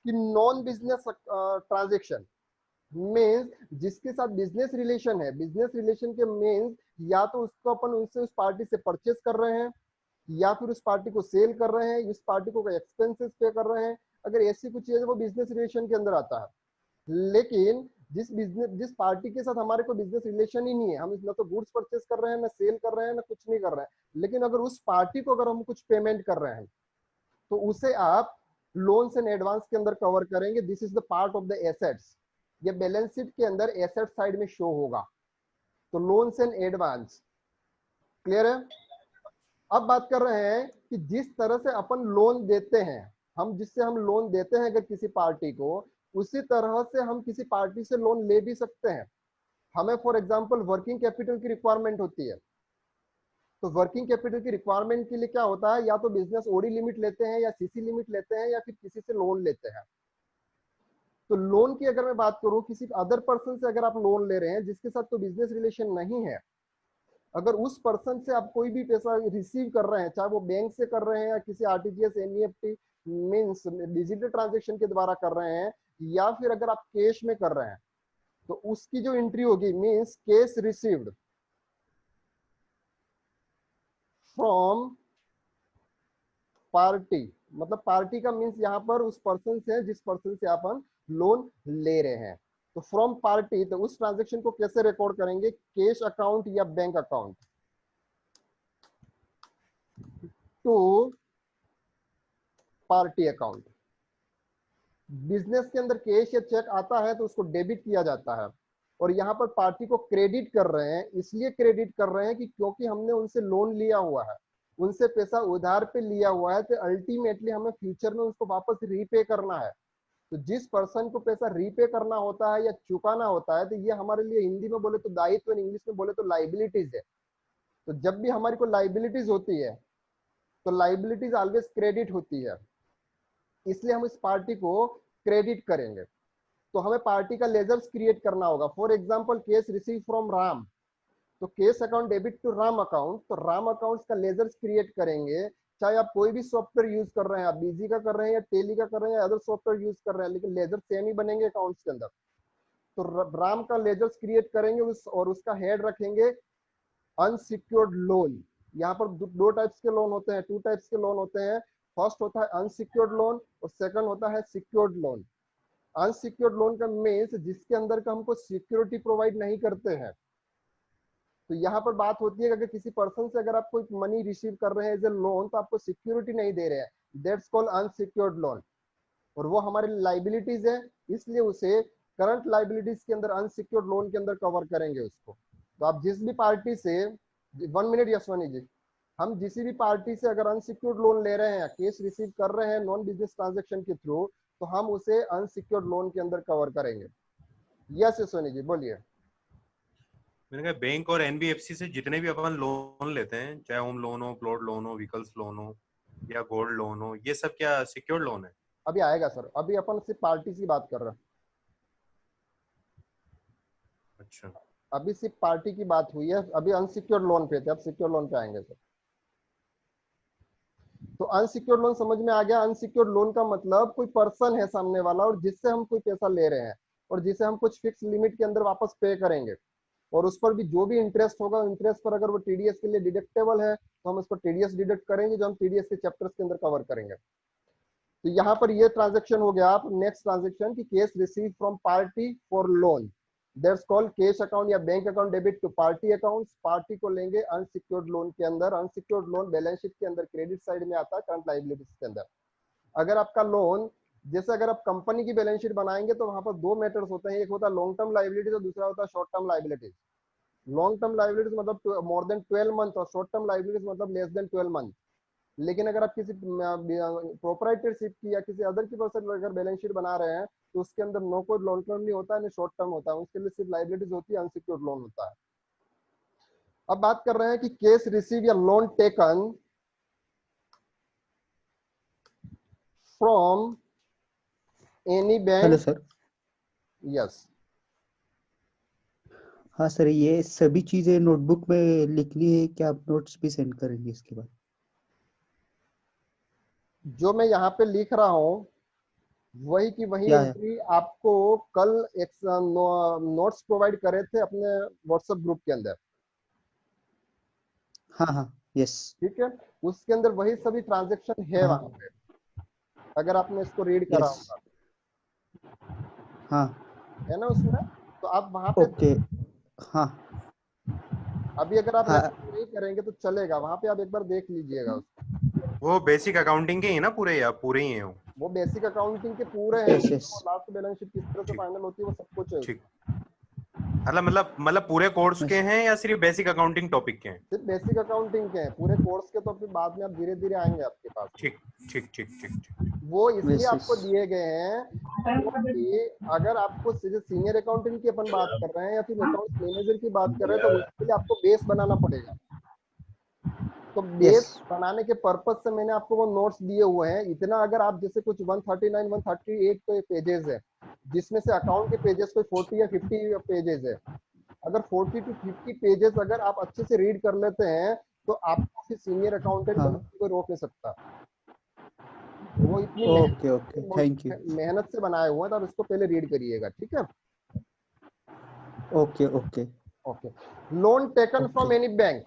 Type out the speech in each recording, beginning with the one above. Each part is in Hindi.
कि नॉन बिजनेस ट्रांजेक्शन मीन्स जिसके साथ बिजनेस रिलेशन है, बिजनेस रिलेशन के मीन्स या तो उसको अपन उनसे उस पार्टी से परचेस कर रहे हैं, या फिर उस पार्टी को सेल कर रहे हैं, उस पार्टी को एक्सपेंसेस पे कर रहे हैं, अगर ऐसी कुछ चीज है वो बिजनेस रिलेशन के अंदर आता है। लेकिन जिस पार्टी के साथ हमारे को बिजनेस रिलेशन ही नहीं है, हम ना तो गुड्स परचेस कर रहे हैं, ना सेल कर रहे हैं, ना कुछ नहीं कर रहे हैं, लेकिन अगर उस पार्टी को अगर हम कुछ पेमेंट कर रहे हैं तो उसे आप लोन्स एंड एडवांस के अंदर कवर करेंगे। This is the part of the assets. ये बैलेंस शीट के अंदर एसेट साइड में शो होगा। तो लोन्स एंड एडवांस क्लियर है। अब बात कर रहे हैं कि जिस तरह से अपन लोन देते हैं, जिससे हम लोन देते हैं अगर किसी पार्टी को, उसी तरह से हम किसी पार्टी से लोन ले भी सकते हैं। हमें फॉर एग्जांपल वर्किंग कैपिटल की रिक्वायरमेंट होती है, तो वर्किंग कैपिटल की रिक्वायरमेंट के लिए क्या होता है, या तो बिजनेस ओडी लिमिट लेते हैं, या सीसी लिमिट लेते हैं, या फिर किसी से लोन लेते हैं। तो लोन की अगर मैं बात करूं, किसी अदर पर्सन से अगर आप लोन ले रहे हैं जिसके साथ तो बिजनेस रिलेशन नहीं है, अगर उस पर्सन से आप कोई भी पैसा रिसीव कर रहे हैं, चाहे वो बैंक से कर रहे हैं या किसी RTGS NEFT means digital transaction के द्वारा कर रहे हैं, या फिर अगर आप कैश में कर रहे हैं, तो उसकी जो एंट्री होगी means cash received from party. मतलब पार्टी का मींस यहाँ पर उस पर्सन से है जिस पर्सन से अपन लोन ले रहे हैं। तो फ्रॉम पार्टी, तो उस ट्रांजैक्शन को कैसे रिकॉर्ड करेंगे, कैश अकाउंट या bank account to party account. Business के अंदर कैश या चेक आता है तो उसको डेबिट किया जाता है, और यहाँ पर पार्टी को क्रेडिट कर रहे हैं। इसलिए क्रेडिट कर रहे हैं कि क्योंकि हमने उनसे लोन लिया हुआ है, उनसे पैसा उधार पे लिया हुआ है, तो अल्टीमेटली हमें फ्यूचर में उसको वापस रीपे करना है। तो जिस पर्सन को पैसा रीपे करना होता है या चुकाना होता है, तो ये हमारे लिए हिंदी में बोले तो दायित्व, इंग्लिश में बोले तो लाइबिलिटीज है। तो जब भी हमारी को लाइबिलिटीज होती है तो लाइबिलिटीज ऑलवेज क्रेडिट होती है, इसलिए हम इस पार्टी को क्रेडिट करेंगे। तो हमें पार्टी का लेजर्स क्रिएट करना होगा। For example cash receive from Ram, तो cash account debit to Ram account, तो राम अकाउंट्स का लेजर्स क्रिएट करेंगे। चाहे आप कोई भी सॉफ्टवेयर यूज कर रहे हैं, आप बीजी का कर रहे हैं या टेली का कर रहे हैं या अदर सॉफ्टवेयर यूज कर रहे हैं, लेकिन लेजर सेम ही बनेंगे अकाउंट्स के अंदर। तो राम का लेजर्स क्रिएट करेंगे और उसका हेड रखेंगे अनसिक्योर्ड लोन। यहाँ पर दो टाइप्स के लोन होते हैं, टू टाइप्स के लोन होते हैं। फर्स्ट होता है अनसिक्योर्ड लोन और सेकंड होता है सिक्योर्ड लोन। अनसिक्योर्ड लोन का मीन्स जिसके अंदर का हमको सिक्योरिटी प्रोवाइड नहीं करते हैं। तो यहाँ पर बात होती है कि अगर किसी पर्सन से अगर आप कोई मनी रिसीव कर रहे हैं एज ए लोन, तो आपको सिक्योरिटी नहीं दे रहे हैं, दैट्स कॉल्ड अनसिक्योर्ड लोन, और वो हमारी लाइबिलिटीज है, इसलिए उसे करंट लाइबिलिटीज के अंदर अनसिक्योर्ड लोन के अंदर कवर करेंगे उसको। तो आप जिस भी पार्टी से, 1 मिनट यशवनी जी, हम जिस भी पार्टी से अगर अनसिक्योर्ड लोन ले रहे हैं, केस रिसीव कर रहे हैं नॉन बिजनेस ट्रांजेक्शन के थ्रू, तो हम उसे अनसिक्योर्ड लोन के अंदर कवर करेंगे। यस यशवनी जी बोलिए। मैंने कहा बैंक और एनबीएफसी से जितने भी अपन लोन लेते हैं, चाहे होम लोन हो, प्लॉट लोन हो, व्हीकल्स लोन हो या गोल्ड लोन हो, ये सब क्या सिक्योर्ड लोन है? अभी आएगा सर, अभी अपन सिर्फ पार्टी की बात कर रहे हैं। अच्छा, अभी सिर्फ पार्टी की बात हुई है, अभी अनसिक्योर्ड लोन पे थे, अब सिक्योर लोन पे आएंगे सर। तो अनसिक्योर्ड लोन समझ में आ गया। अनसिक्योर्ड लोन का मतलब कोई पर्सन है सामने वाला और जिससे हम कोई पैसा ले रहे हैं, और जिसे हम कुछ फिक्स लिमिट के अंदर वापस पे करेंगे, और उस पर भी जो भी इंटरेस्ट होगा, इंटरेस्ट पर अगर वो टीडीएस के लिए डिडक्टेबल है तो हम उसको टीडीएस डिडक्ट करेंगे, जो हम टीडीएस के चैप्टर्स के अंदर कवर करेंगे। तो यहाँ पर ये ट्रांजेक्शन हो गया। आप नेक्स्ट ट्रांजेक्शन की cash receive from party for loan, that's called cash account या bank account debit to party accounts. Party को लेंगे अनसिक्योर्ड लोन के अंदर। अनसिक्योर्ड लोन बैलेंस शीट के अंदर क्रेडिट साइड में आता है, करंट लायबिलिटीज के अंदर। अगर आपका लोन, जैसे अगर आप कंपनी की बैलेंस शीट बनाएंगे तो वहां पर दो मेथड्स होते हैं, एक होता है लॉन्ग टर्म लायबिलिटीज और दूसरा होता है short term liabilities. Long term liabilities मतलब मोर देन 12 मंथ, और शॉर्ट टर्म लायबिलिटीज मतलब लेस देन 12 मंथ। लेकिन अगर आप किसी प्रोपराइटरशिप की या किसी अदर की पर्सन अगर बैलेंस शीट बना रहे हैं, तो उसके अंदर नो कोई लॉन्ग टर्म नहीं होता है, ना शॉर्ट टर्म होता है, उसके लिए सिर्फ लाइबिलिटीज होती है, अनसिक्योर्ड लोन होता है। अब बात कर रहे हैं कि केस रिसीव या loan taken from any hello bank. Sir. Yes, हाँ सर, ये सभी चीजें नोटबुक में लिखनी है कि आप नोट्स भी सेंड करेंगे इसके बाद? जो मैं यहाँ पे लिख रहा हूं वही की वही या एंट्री आपको कल एक नोट्स प्रोवाइड करे थे अपने व्हाट्सएप ग्रुप के अंदर, हाँ हाँ यस ठीक है। उसके अंदर वही सभी ट्रांजेक्शन है हाँ वहां पे, अगर आपने इसको रीड करा यस होगा, हाँ है ना उसमें। तो आप वहां पे, ओके हाँ अभी अगर आप हाँ रेफर नहीं करेंगे तो चलेगा, वहां पे आप एक बार देख लीजिएगा उसको। वो बेसिक अकाउंटिंग के ही है ना पूरे, या पूरे ही है वो? वो बेसिक अकाउंटिंग के पूरे हैं, यस यस वो लास्ट बैलेंस शीट किस तरह से ठीक फाइनल होती है वो सब कुछ है ठीक। उसमें। मतलब पूरे कोर्स के यस हैं या सिर्फ बेसिक अकाउंटिंग टॉपिक के हैं? सिर्फ बेसिक अकाउंटिंग के हैं पूरे कोर्स के, तो फिर बाद में आप धीरे धीरे आएंगे आपके पास में। ठीक ठीक ठीक ठीक ठीक। वो इसलिए यस यस आपको दिए गए हैं क्योंकि अगर आपको सीनियर अकाउंटेंट की अपन बात कर रहे हैं या फिर अकाउंट्स मैनेजर की बात कर रहे हैं, तो उसके लिए आपको बेस बनाना पड़ेगा। तो यस बेस बनाने के पर्पज से मैंने आपको वो नोट्स दिए हुए हैं। इतना अगर आप जैसे कुछ 139 138 तो पेजेस है, जिसमें से अकाउंट के पेजेस कोई 40 या 50 पेजेस है। अगर 40 to 50 पेजेस अगर आप अच्छे से रीड कर लेते हैं तो आपको फिर सीनियर अकाउंटेंट हाँ बनने से कोई रोक नहीं सकता। वो इतनी ओके ओके थैंक यू मेहनत से बनाए हुए हैं, तो आप इसको पहले रीड करिएगा, ठीक है। Okay okay okay, loan taken okay from any bank.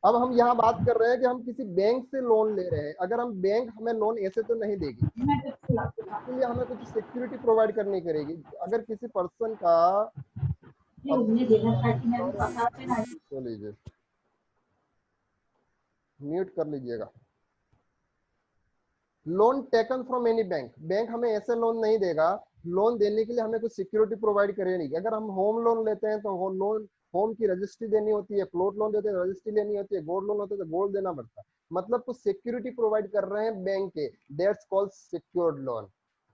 अब हम यहाँ बात कर रहे हैं कि हम किसी बैंक से लोन ले रहे हैं। अगर हम बैंक हमें लोन ऐसे तो नहीं देगी, तो इसके लिए हमें कुछ सिक्योरिटी प्रोवाइड करनी करेगी। अगर किसी पर्सन का, अब तो लीजिए, म्यूट कर लीजिएगा। Loan taken from any bank, bank हमें ऐसे लोन नहीं देगा। लोन देने के लिए हमें कुछ सिक्योरिटी प्रोवाइड करेगी। अगर हम होम लोन लेते हैं तो लोन, होम की रजिस्ट्री देनी होती है, प्लॉट लोन देते हैं रजिस्ट्री लेनी होती है, गोल्ड लोन होता है तो गोल्ड देना पड़ता है। मतलब कुछ सिक्योरिटी प्रोवाइड कर रहे हैं बैंक के, दैट्स कॉल्ड सिक्योर्ड लोन।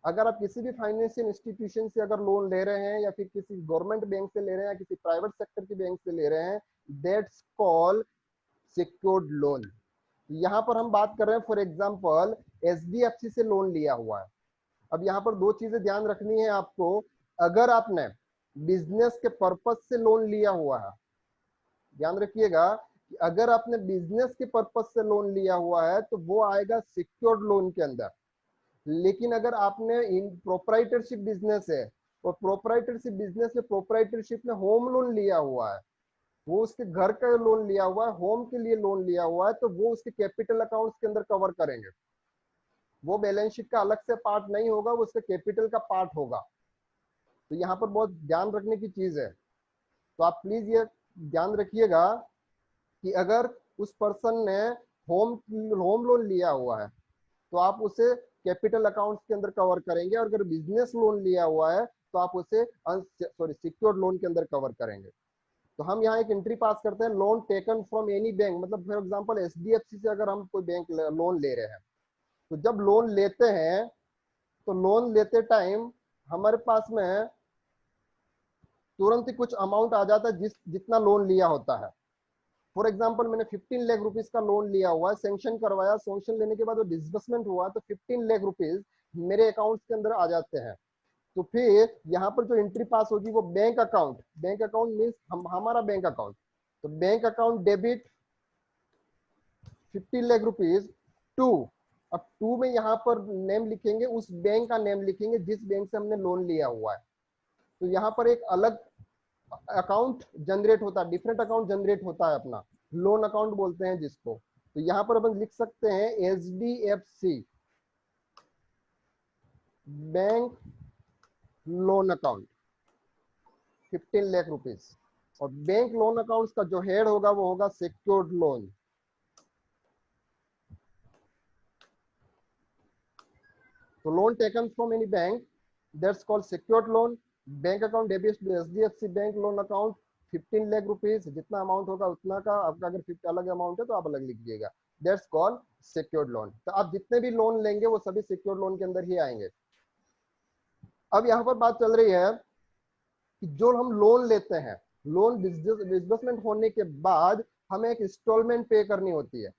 अगर आप किसी भी फाइनेंशियल इंस्टीट्यूशन से अगर लोन ले रहे हैं या फिर किसी गवर्नमेंट बैंक से ले रहे हैं या किसी प्राइवेट सेक्टर की बैंक से ले रहे हैं, दैट्स कॉल्ड सिक्योर्ड लोन। यहाँ पर हम बात कर रहे हैं, फॉर एग्जाम्पल एचडीएफसी से लोन लिया हुआ है। अब यहाँ पर दो चीजें ध्यान रखनी है आपको। अगर आपने बिजनेस के पर्पज से लोन लिया हुआ है, ध्यान रखिएगा कि अगर आपने बिजनेस के पर्पज से लोन लिया हुआ है तो वो आएगा सिक्योर्ड लोन के अंदर। लेकिन अगर आपने इन प्रोप्राइटरशिप बिजनेस है और प्रोप्राइटरशिप बिजनेस में प्रोप्राइटरशिप में होम लोन लिया हुआ है, वो उसके घर का लोन लिया हुआ है, होम के लिए लोन लिया हुआ है, तो वो उसके कैपिटल अकाउंट्स के अंदर कवर करेंगे। वो बैलेंस शीट का अलग से पार्ट नहीं होगा, वो उसके कैपिटल का पार्ट होगा। तो यहाँ पर बहुत ध्यान रखने की चीज है। तो आप प्लीज ये ध्यान रखिएगा कि अगर उस पर्सन ने होम होम लोन लिया हुआ है तो आप उसे कैपिटल अकाउंट्स के अंदर कवर करेंगे, और अगर बिजनेस लोन लिया हुआ है तो आप उसे सिक्योर्ड लोन के अंदर कवर करेंगे। तो हम यहाँ एक एंट्री पास करते हैं, loan taken from any bank, मतलब फॉर एग्जांपल एचडीएफसी से अगर हम कोई बैंक लोन ले रहे हैं, तो जब लोन लेते हैं तो लोन लेते टाइम हमारे पास में तुरंत ही कुछ अमाउंट आ जाता है जितना लोन लिया होता है। फॉर एग्जांपल मैंने 15 लाख रुपीस का लोन लिया हुआ है, सैंक्शन करवाया, सैंक्शन लेने के बाद वो डिसबर्समेंट हुआ तो 15 लाख रुपीस मेरे अकाउंट के अंदर आ जाते हैं। तो फिर यहाँ पर जो एंट्री पास होगी वो बैंक अकाउंट मीन्स हमारा बैंक अकाउंट। तो bank account debit 15 lakh rupees to, अब टू में यहाँ पर नेम लिखेंगे, उस बैंक का नेम लिखेंगे जिस बैंक से हमने लोन लिया हुआ है। तो यहाँ पर एक अलग अकाउंट जनरेट होता है, डिफरेंट अकाउंट जनरेट होता है अपना, लोन अकाउंट बोलते हैं जिसको। तो यहाँ पर अपन लिख सकते हैं HDFC bank loan account 15 lakh rupees, और बैंक लोन अकाउंट्स का जो हेड होगा वो होगा सिक्योर्ड लोन। तो loan taken from any bank, that's called secured loan. Bank account debit to HDFC bank loan account 15 lakh rupees, जितना अमाउंट होगा उतना का, आपका अगर 50 अलग अमाउंट है तो आप अलग लिख दीजिएगा, दैट्स कॉल्ड सिक्योर्ड लोन। तो आप जितने भी लोन लेंगे वो सभी सिक्योर्ड लोन के अंदर ही आएंगे। अब यहाँ पर बात चल रही है कि जो हम लोन लेते हैं, लोन डिसबर्समेंट होने के बाद हमें एक इंस्टॉलमेंट पे करनी होती है।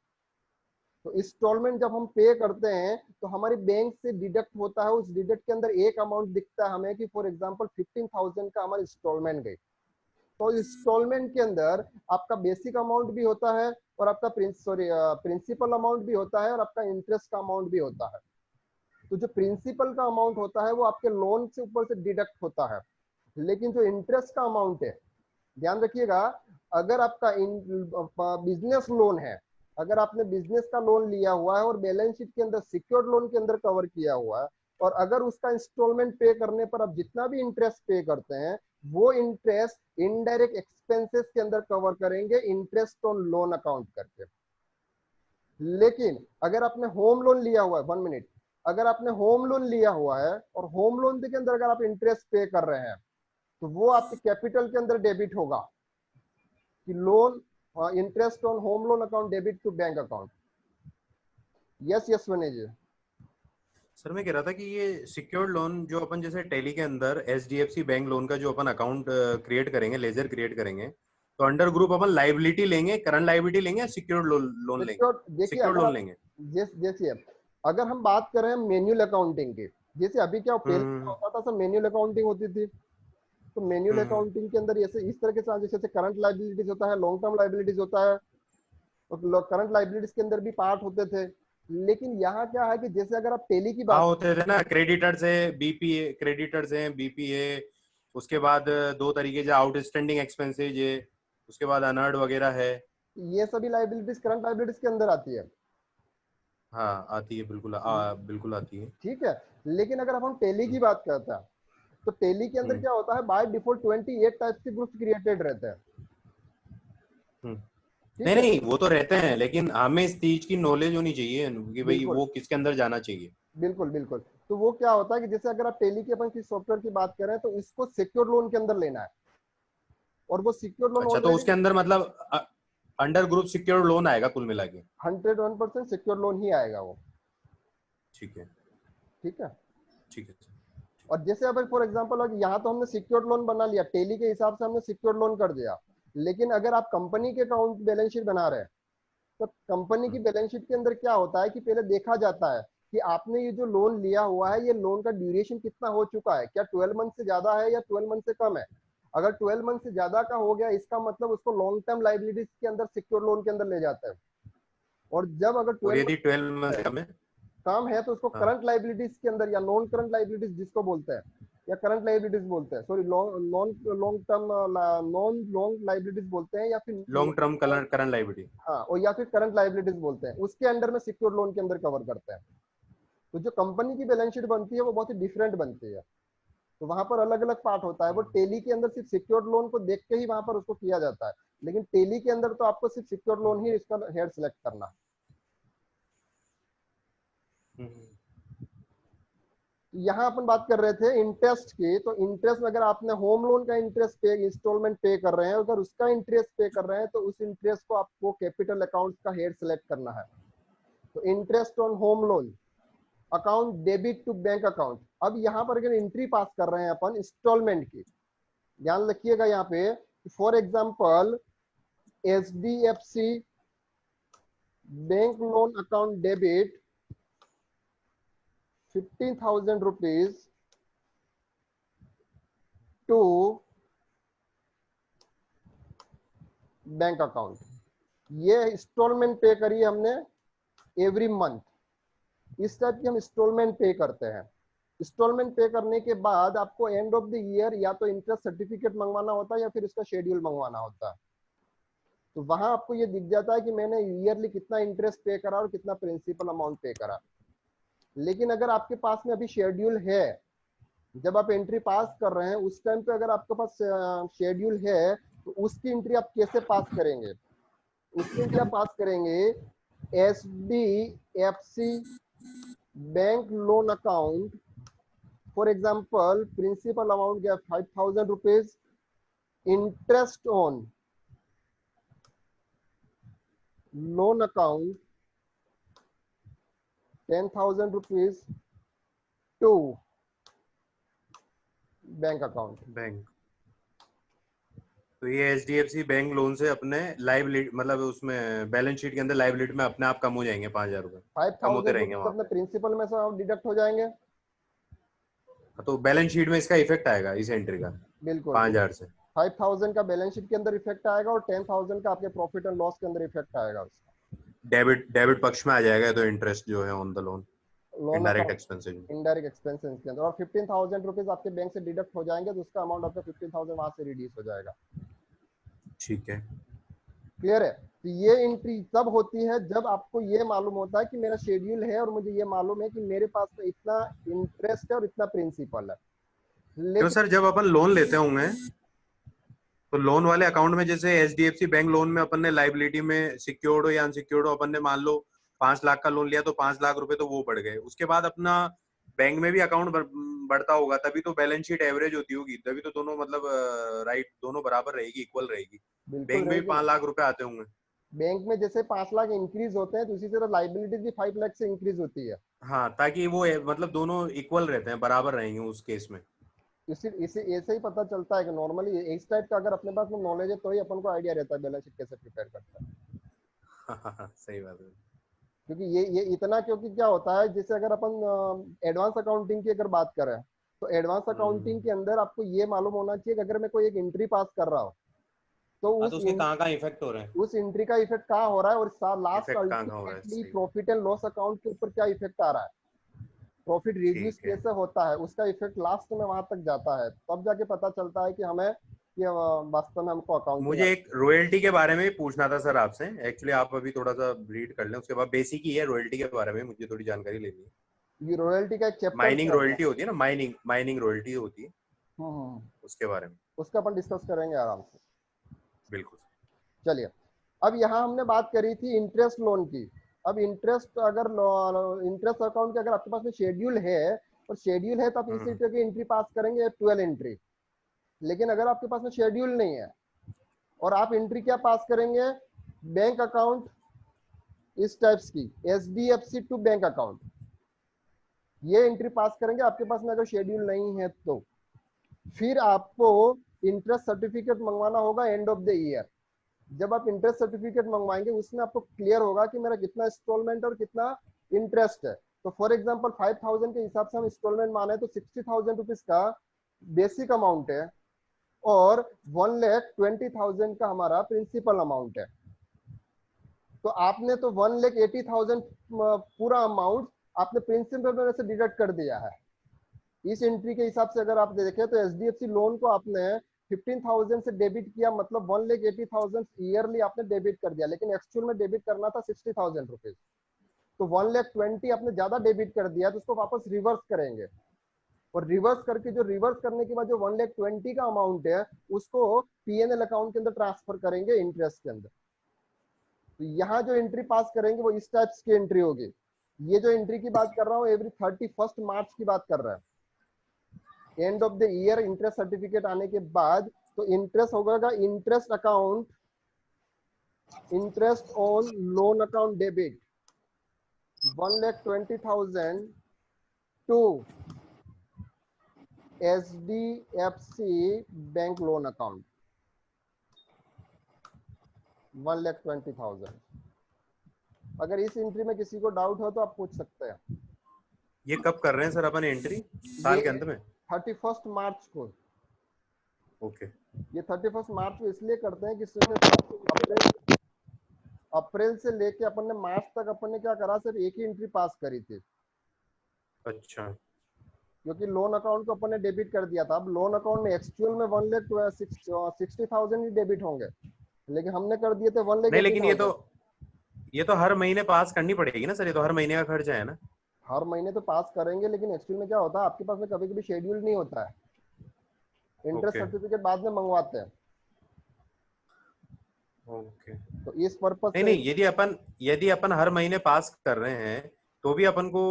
तो इंस्टॉलमेंट जब हम पे करते हैं तो हमारे बैंक से डिडक्ट होता है, उस डिडक्ट के अंदर एक अमाउंट दिखता है हमें कि फॉर एग्जांपल 15,000 का हमारा इंस्टॉलमेंट गई। तो इंस्टॉलमेंट के अंदर आपका बेसिक अमाउंट भी होता है और आपका प्रिंसिपल अमाउंट भी होता है और आपका इंटरेस्ट का अमाउंट भी होता है। तो जो प्रिंसिपल का अमाउंट होता है वो आपके लोन से ऊपर से डिडक्ट होता है, लेकिन जो इंटरेस्ट का अमाउंट है, ध्यान रखिएगा, अगर आपका बिजनेस लोन है, अगर आपने बिजनेस का लोन लिया हुआ है और बैलेंस शीट के अंदर सिक्योर्ड लोन के अंदर कवर किया हुआ है, और अगर उसका इंस्टॉलमेंट पे करने पर आप जितना भी इंटरेस्ट पे करते हैं वो इंटरेस्ट इनडायरेक्ट एक्सपेंसेस के अंदर कवर करेंगे इंटरेस्ट ऑन लोन अकाउंट करके। लेकिन अगर आपने होम लोन लिया हुआ है, 1 मिनट, अगर आपने होम लोन लिया हुआ है और होम लोन के अंदर अगर आप इंटरेस्ट पे कर रहे हैं तो वो आपके कैपिटल के अंदर डेबिट होगा कि loan interest on home loan account debit to bank account. Yes yes Vinay ji. Sir मैं कह रहा था कि ये सिक्योर्ड लोन जो अपन जैसे टेली के अंदर एचडीएफसी बैंक लोन का जो अपन अकाउंट क्रिएट करेंगे, लेजर क्रिएट करेंगे, तो अंडर ग्रुप अपन लाइबिलिटी लेंगे, करंट लाइबिलिटी लेंगे या सिक्योर्ड लोन लेंगे? सिक्योर्ड, देखिए सिक्योर्ड अगर लोन आप लेंगे। जैसे अगर हम बात करें मैन्युअल अकाउंटिंग की, जैसे अभी क्या पहले क्या हम्म होता था सर, मैन्युअल अकाउंटिंग होती थी, तो मैन्युअल हम्म अकाउंटिंग के अंदर ऐसे इस तरह के ट्रांजेक्शन, जैसे करंट लाइबिलिटीज होता है, लॉन्ग टर्म लाइबिलिटीज होता है, और करंट लाइबिलिटीज के अंदर भी पार्ट होते थे। लेकिन यहाँ क्या है कि जैसे अगर आप टेली की हाँ बात, होते थे ना, क्रेडिटर्स है बीपीए, क्रेडिटर्स है बीपीए, उसके बाद दो तरीके से आउटस्टैंडिंग एक्सपेंसेज है, उसके बाद अनर्ड वगैरह है। ये सभी लाइबिलिटीज करंट लाइबिलिटीज के अंदर आती है। हाँ आती है, बिल्कुल बिल्कुल आती है। ठीक है, लेकिन अगर अब हम टेली की बात करते हैं तो टेली के अंदर हम्म क्या होता है, बाय डिफॉल्ट 28 टाइप के ग्रुप्स क्रिएटेड रहते हैं। हम्म। नहीं ठीक है, नहीं, वो तो रहते हैं, लेकिन हमें इस चीज की नॉलेज होनी चाहिए कि भाई बिल्कुल वो किसके अंदर जाना चाहिए। बिल्कुल बिल्कुल। तो वो क्या होता है कि जैसे अगर आप टेली के अपन की सॉफ्टवेयर की बात करें तो इसको सिक्योर लोन के अंदर लेना है, और वो सिक्योर लोन अच्छा, तो उसके ऑलरेडी अंदर मतलब अंडर ग्रुप सिक्योर्ड लोन आएगा कुल मिला के? 101% सिक्योर लोन ही आएगा वो। ठीक है ठीक है, ठीक है। और जैसे अब फॉर एग्जांपल यहाँ तो हमने सिक्योर लोन बना लिया, टेली के हिसाब से हमने सिक्योर लोन कर दिया, लेकिन अगर आप कंपनी के अकाउंट बैलेंस शीट बना रहे हैं तो कंपनी की बैलेंस शीट के अंदर क्या होता है कि पहले देखा जाता है कि आपने ये जो लोन लिया हुआ है, ये लोन का ड्यूरेशन कितना हो चुका है, क्या 12 मंथ से ज्यादा है या 12 मंथ से कम है। अगर 12 मंथ से ज्यादा का हो गया, इसका मतलब उसको लॉन्ग टर्म लाइबिलिटीज के अंदर सिक्योर लोन के अंदर ले जाते हैं। और जब अगर और 12 यदि मंथ 12 मंथ कम है? काम है तो उसको हाँ करंट लाइबिलिटीज के अंदर, या नॉन करंट लाइबिलिटीज जिसको बोलते हैं, या करंट लाइबिलिटीज बोलते हैं, sorry non long term, non long liabilities बोलते हैं, या फिर लॉन्ग टर्म करंट लाइबिलिटी। हाँ, और या फिर करंट लाइबिलिटीज बोलते हैं, उसके अंडर में सिक्योर लोन के अंदर कवर करते हैं। तो जो कंपनी की बैलेंस शीट बनती है वो बहुत ही डिफरेंट बनती है, तो वहां पर अलग अलग पार्ट होता है। वो टेली के अंदर सिर्फ सिक्योर लोन को देख के ही वहां पर उसको किया जाता है, लेकिन टेली के अंदर तो आपको सिर्फ सिक्योर लोन ही इसका हेड सेलेक्ट करना है। यहाँ अपन बात कर रहे थे इंटरेस्ट की, तो इंटरेस्ट में अगर आपने होम लोन का इंटरेस्ट पे इंस्टॉलमेंट पे कर रहे हैं, अगर उसका इंटरेस्ट पे कर रहे हैं तो उस इंटरेस्ट को आपको कैपिटल अकाउंट का हेड सेलेक्ट करना है। तो interest on home loan account debit to bank account. अब यहाँ पर अगर एंट्री पास कर रहे हैं अपन इंस्टॉलमेंट की, ध्यान रखिएगा यहाँ पे, for example HDFC bank loan account debit 15,000 rupees to bank account. ये इंस्टॉलमेंट पे करी हमने एवरी मंथ, इस टाइप की हम इंस्टॉलमेंट पे करते हैं। इंस्टॉलमेंट पे करने के बाद आपको एंड ऑफ द ईयर या तो इंटरेस्ट सर्टिफिकेट मंगवाना होता है या फिर इसका शेड्यूल मंगवाना होता है। तो वहां आपको ये दिख जाता है कि मैंने ईयरली कितना इंटरेस्ट पे करा और कितना प्रिंसिपल अमाउंट पे करा। लेकिन अगर आपके पास में अभी शेड्यूल है, जब आप एंट्री पास कर रहे हैं उस टाइम पे अगर आपके पास शेड्यूल है तो उसकी एंट्री आप कैसे पास करेंगे? उसकी एंट्री आप पास करेंगे HDFC bank loan account, for example principal amount गया 5,000 rupees, interest on loan account 10,000 rupees to bank account. Bank. तो ये एचडीएफसी बैंक लोन से अपने लाइबिलिटी मतलब उसमें बैलेंस शीट के अंदर लाइबिलिटी में अपने आप कम हो जाएंगे 5,000 रुपए, कम होते 5,000 रहेंगे रुपीज वहां अपने पे। प्रिंसिपल में से डिडक्ट हो जाएंगे। तो बैलेंस शीट में इसका इफेक्ट आएगा इस एंट्री का बिल्कुल 5,000 से? 5,000 का बैलेंस शीट के अंदर इफेक्ट आएगा और 10,000 का आपके प्रॉफिट एंड लॉस के अंदर इफेक्ट आएगा उसका। डेबिट डेबिट पक्ष में आ जाएगा तो इंटरेस्ट जो है on the loan. Loan indirect account expenses में। इनडायरेक्ट एक्सपेंसेस के अंदर, और 15,000 रुपीज आपके बैंक से डिडक्ट हो जाएंगे, तो उसका अमाउंट आपका 15,000 वहां से रिड्यूस हो जाएगा। ठीक है। क्लियर है? तो ये एंट्री तब होती है जब आपको ये मालूम होता है कि मेरा शेड्यूल है और मुझे ये मालूम है कि मेरे पास में इतना इंटरेस्ट है और इतना प्रिंसिपल है। क्यों लेकिन सर, जब अपन लोन लेते होंगे तो लोन वाले अकाउंट में, जैसे एचडीएफसी बैंक लोन में अपन ने लाइबिलिटी में सिक्योर्ड हो या अनसिक्योर्ड हो, अपन ने मान लो 5 लाख का लोन लिया तो 5 लाख रुपए तो वो बढ़ गए, उसके बाद अपना बैंक में भी अकाउंट बढ़ता होगा, तभी तो बैलेंस शीट एवरेज होती होगी, तभी तो दोनों मतलब राइट दोनों बराबर रहेगी, इक्वल रहेगी। बिल्कुल बैंक में भी रहेगी। 5 लाख रुपए आते होंगे। बैंक में जैसे 5 लाख इंक्रीज होते हैं, तो उसी तरह लाइबिलिटीज भी 5 लाख से इंक्रीज होती है। हाँ, ताकि वो मतलब दोनों इक्वल रहते हैं, बराबर रहेंगे उस केस में। इसी इसे ऐसे ही पता चलता है कि नॉर्मली इस टाइप का अगर अपने पास में नॉलेज है, तो ही अपन को आइडिया रहता है बैलेंस शीट कैसे प्रिपेयर करता है। सही बात है। क्योंकि ये इतना, क्योंकि क्या होता है, जैसे अगर अपन एडवांस अकाउंटिंग की अगर बात करें, तो एडवांस अकाउंटिंग के अंदर आपको ये मालूम होना चाहिए कि अगर मैं कोई एक एंट्री पास कर रहा हूँ, तो हाँ, तो उसके कहाँ कहाँ इफेक्ट हो रहे हैं, उस एंट्री का इफेक्ट कहाँ हो रहा है, और लास्ट इफेक्ट कहाँ कहाँ हो रहा है। अल्टीमेटली सही बात। प्रॉफिट एंड लॉस अकाउंट के ऊपर क्या इफेक्ट आ रहा है, प्रॉफिट रिड्यूस ठीक है। कैसे होता है, उसका इफेक्ट लास्ट में वहां तक जाता है, तब जाके पता चलता है कि हमें ये वास्तव में हमको अकाउंटिंग। मुझे एक रॉयल्टी के बारे में पूछना था सर आपसे, एक्चुअली आप अभी थोड़ा सा रीड कर लें, उसके बाद बेसिक ही है, रॉयल्टी के बारे में मुझे थोड़ी जानकारी लेनी है। ये रॉयल्टी का एक चैप्टर माइनिंग दिया गया रॉयल्टी होती है ना, माइनिंग रॉयल्टी होती है, है। उसके बारे में। उसका अपन डिस्कस करेंगे आराम से। बिल्कुल। चलिए, अब यहाँ हमने बात करी थी इंटरेस्ट लोन की। अब इंटरेस्ट, अगर इंटरेस्ट अकाउंट के अगर आपके पास में शेड्यूल है, और शेड्यूल है, तो आप इसी तरह की एंट्री पास करेंगे 12 एंट्री। लेकिन अगर आपके पास में शेड्यूल नहीं है, और आप एंट्री क्या पास करेंगे, बैंक अकाउंट इस टाइप्स की, एचडीएफसी टू बैंक अकाउंट, ये एंट्री पास करेंगे आपके पास में अगर शेड्यूल नहीं है तो। फिर आपको इंटरेस्ट सर्टिफिकेट मंगवाना होगा एंड ऑफ द ईयर। जब आप इंटरेस्ट सर्टिफिकेट मंगवाएंगे, उसमें आपको क्लियर होगा कि मेरा कितना इंस्टॉलमेंट और कितना इंटरेस्ट है। तो फॉर एग्जांपल 5,000 के हिसाब से हम इंस्टॉलमेंट माने तो 60,000 रुपीज का बेसिक अमाउंट है, और 1,20,000 का हमारा प्रिंसिपल अमाउंट है। तो आपने तो 1,80,000 पूरा अमाउंट आपने प्रिंसिपल में से डिडक्ट कर दिया है। इस एंट्री के हिसाब से अगर आप देखें, तो एचडीएफसी लोन को आपने 15,000 से डेबिट किया, मतलब 1,80,000 ईयरली आपने डेबिट कर दिया, लेकिन एक्चुअल में डेबिट करना था 60,000 रुपीज। तो 1,20,000 आपने ज्यादा डेबिट कर दिया, तो उसको वापस रिवर्स करेंगे, और रिवर्स करके जो रिवर्स करने के बाद जो 1,20,000 का अमाउंट है, उसको पीएनएल अकाउंट के अंदर ट्रांसफर करेंगे इंटरेस्ट के अंदर। तो यहाँ जो एंट्री पास करेंगे वो इस टाइप्स की एंट्री होगी। ये जो एंट्री की बात कर रहा हूँ, एवरी 31 मार्च की बात कर रहा है, end of the year interest certificate आने के बाद। तो इंटरेस्ट होगा interest account, interest on loan account debit 1,20,000 to HDFC bank loan account 1,20,000। अगर इस एंट्री में किसी को डाउट हो तो आप पूछ सकते हैं। ये कब कर रहे हैं सर अपन एंट्री, साल के अंत में? 31 मार्च को। ओके। ये 31 मार्च को इसलिए करते हैं कि अप्रैल से लेके अपन ने मार्च तक अपन ने क्या करा, सिर्फ एक ही एंट्री पास करी थी, अच्छा। क्योंकि लोन अकाउंट को अपन ने डेबिट कर दिया था। अब लोन अकाउंट में एक्चुअल में 1,60,000 ही डेबिट होंगे, लेकिन हमने कर दिए थे नहीं, लेकिन 1,80,000। ये तो हर महीने पास करनी पड़ेगी ना सर, ये तो हर महीने का खर्चा है ना। हर महीने तो पास करेंगे, लेकिन एक्चुअल में क्या होता है, आपके पास में कभी कभी शेड्यूल नहीं होता है, इंटरेस्ट ओके। सर्टिफिकेट बाद में मंगवाते हैं। ओके। तो इस पर्पज नहीं से नहीं, यदि अपन हर महीने पास कर रहे हैं तो भी अपन को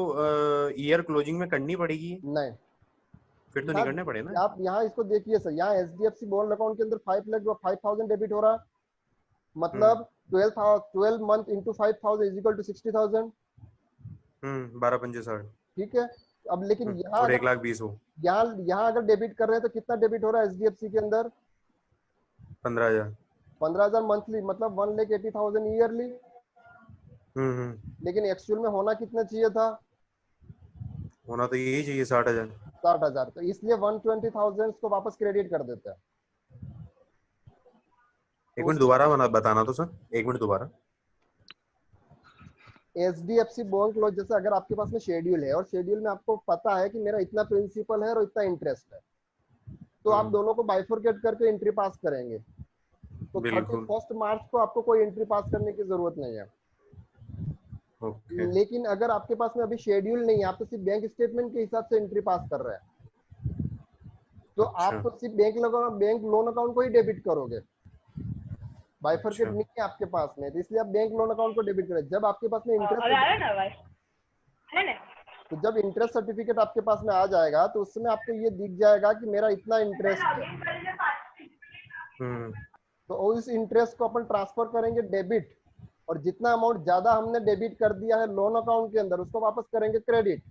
ईयर क्लोजिंग में करनी पड़ेगी, नहीं, फिर तो नहीं यहाँ करने पड़े ना। आप यहाँ इसको देखिए सर, यहाँ एचडीएफसी बॉन्ड अकाउंट के अंदर 5,000 डेबिट हो रहा है, मतलब 12 month into 5,000 is equal to 60,000। 12 पंजे 60। ठीक है। अब लेकिन यहाँ और अगर 1,20,000 हो। यहाँ अगर डेबिट कर रहे हैं, तो कितना डेबिट हो रहा है एचडीएफसी के अंदर, 15,000। 15,000 मंथली, मतलब 1,80,000 ईयरली। लेकिन एक्चुअल में होना कितना चाहिए था, होना तो यही चाहिए, 60,000। 60,000। तो इसलिए 120,000 को वापस क्रेडिट कर देते हैं। एक तो मिनट दोबारा बताना तो सर, एक मिनट दोबारा। HDFC बैंक लोन, जैसे अगर आपके पास में शेड्यूल है और शेड्यूल में आपको पता है कि मेरा इतना प्रिंसिपल है और इतना इंटरेस्ट है, तो आप दोनों को बाइफरकेट करके एंट्री पास करेंगे। तो बिल्कुल। 31 मार्च को आपको कोई एंट्री पास करने की जरूरत नहीं है। ओके। लेकिन अगर आपके पास में अभी शेड्यूल नहीं है, आप तो सिर्फ बैंक स्टेटमेंट के हिसाब से एंट्री पास कर रहे हैं, तो अच्छा। आप तो सिर्फ बैंक लोन अकाउंट को ही डेबिट करोगे। बाइफरकेट अच्छा। नहीं है आपके पास में, तो इसलिए आप बैंक लोन अकाउंट को डेबिट करें। जब आपके पास में अरे आ रहा है ना भाई, है ना? तो जब इंटरेस्ट सर्टिफिकेट आपके पास में आ जाएगा, तो उसमें आपको ये दिख जाएगा कि मेरा इतना इंटरेस्ट है। हम्म। तो उस इंटरेस्ट को अपन ट्रांसफर करेंगे डेबिट, और जितना अमाउंट ज्यादा हमने डेबिट कर दिया है लोन अकाउंट के अंदर, उसको वापस करेंगे क्रेडिट।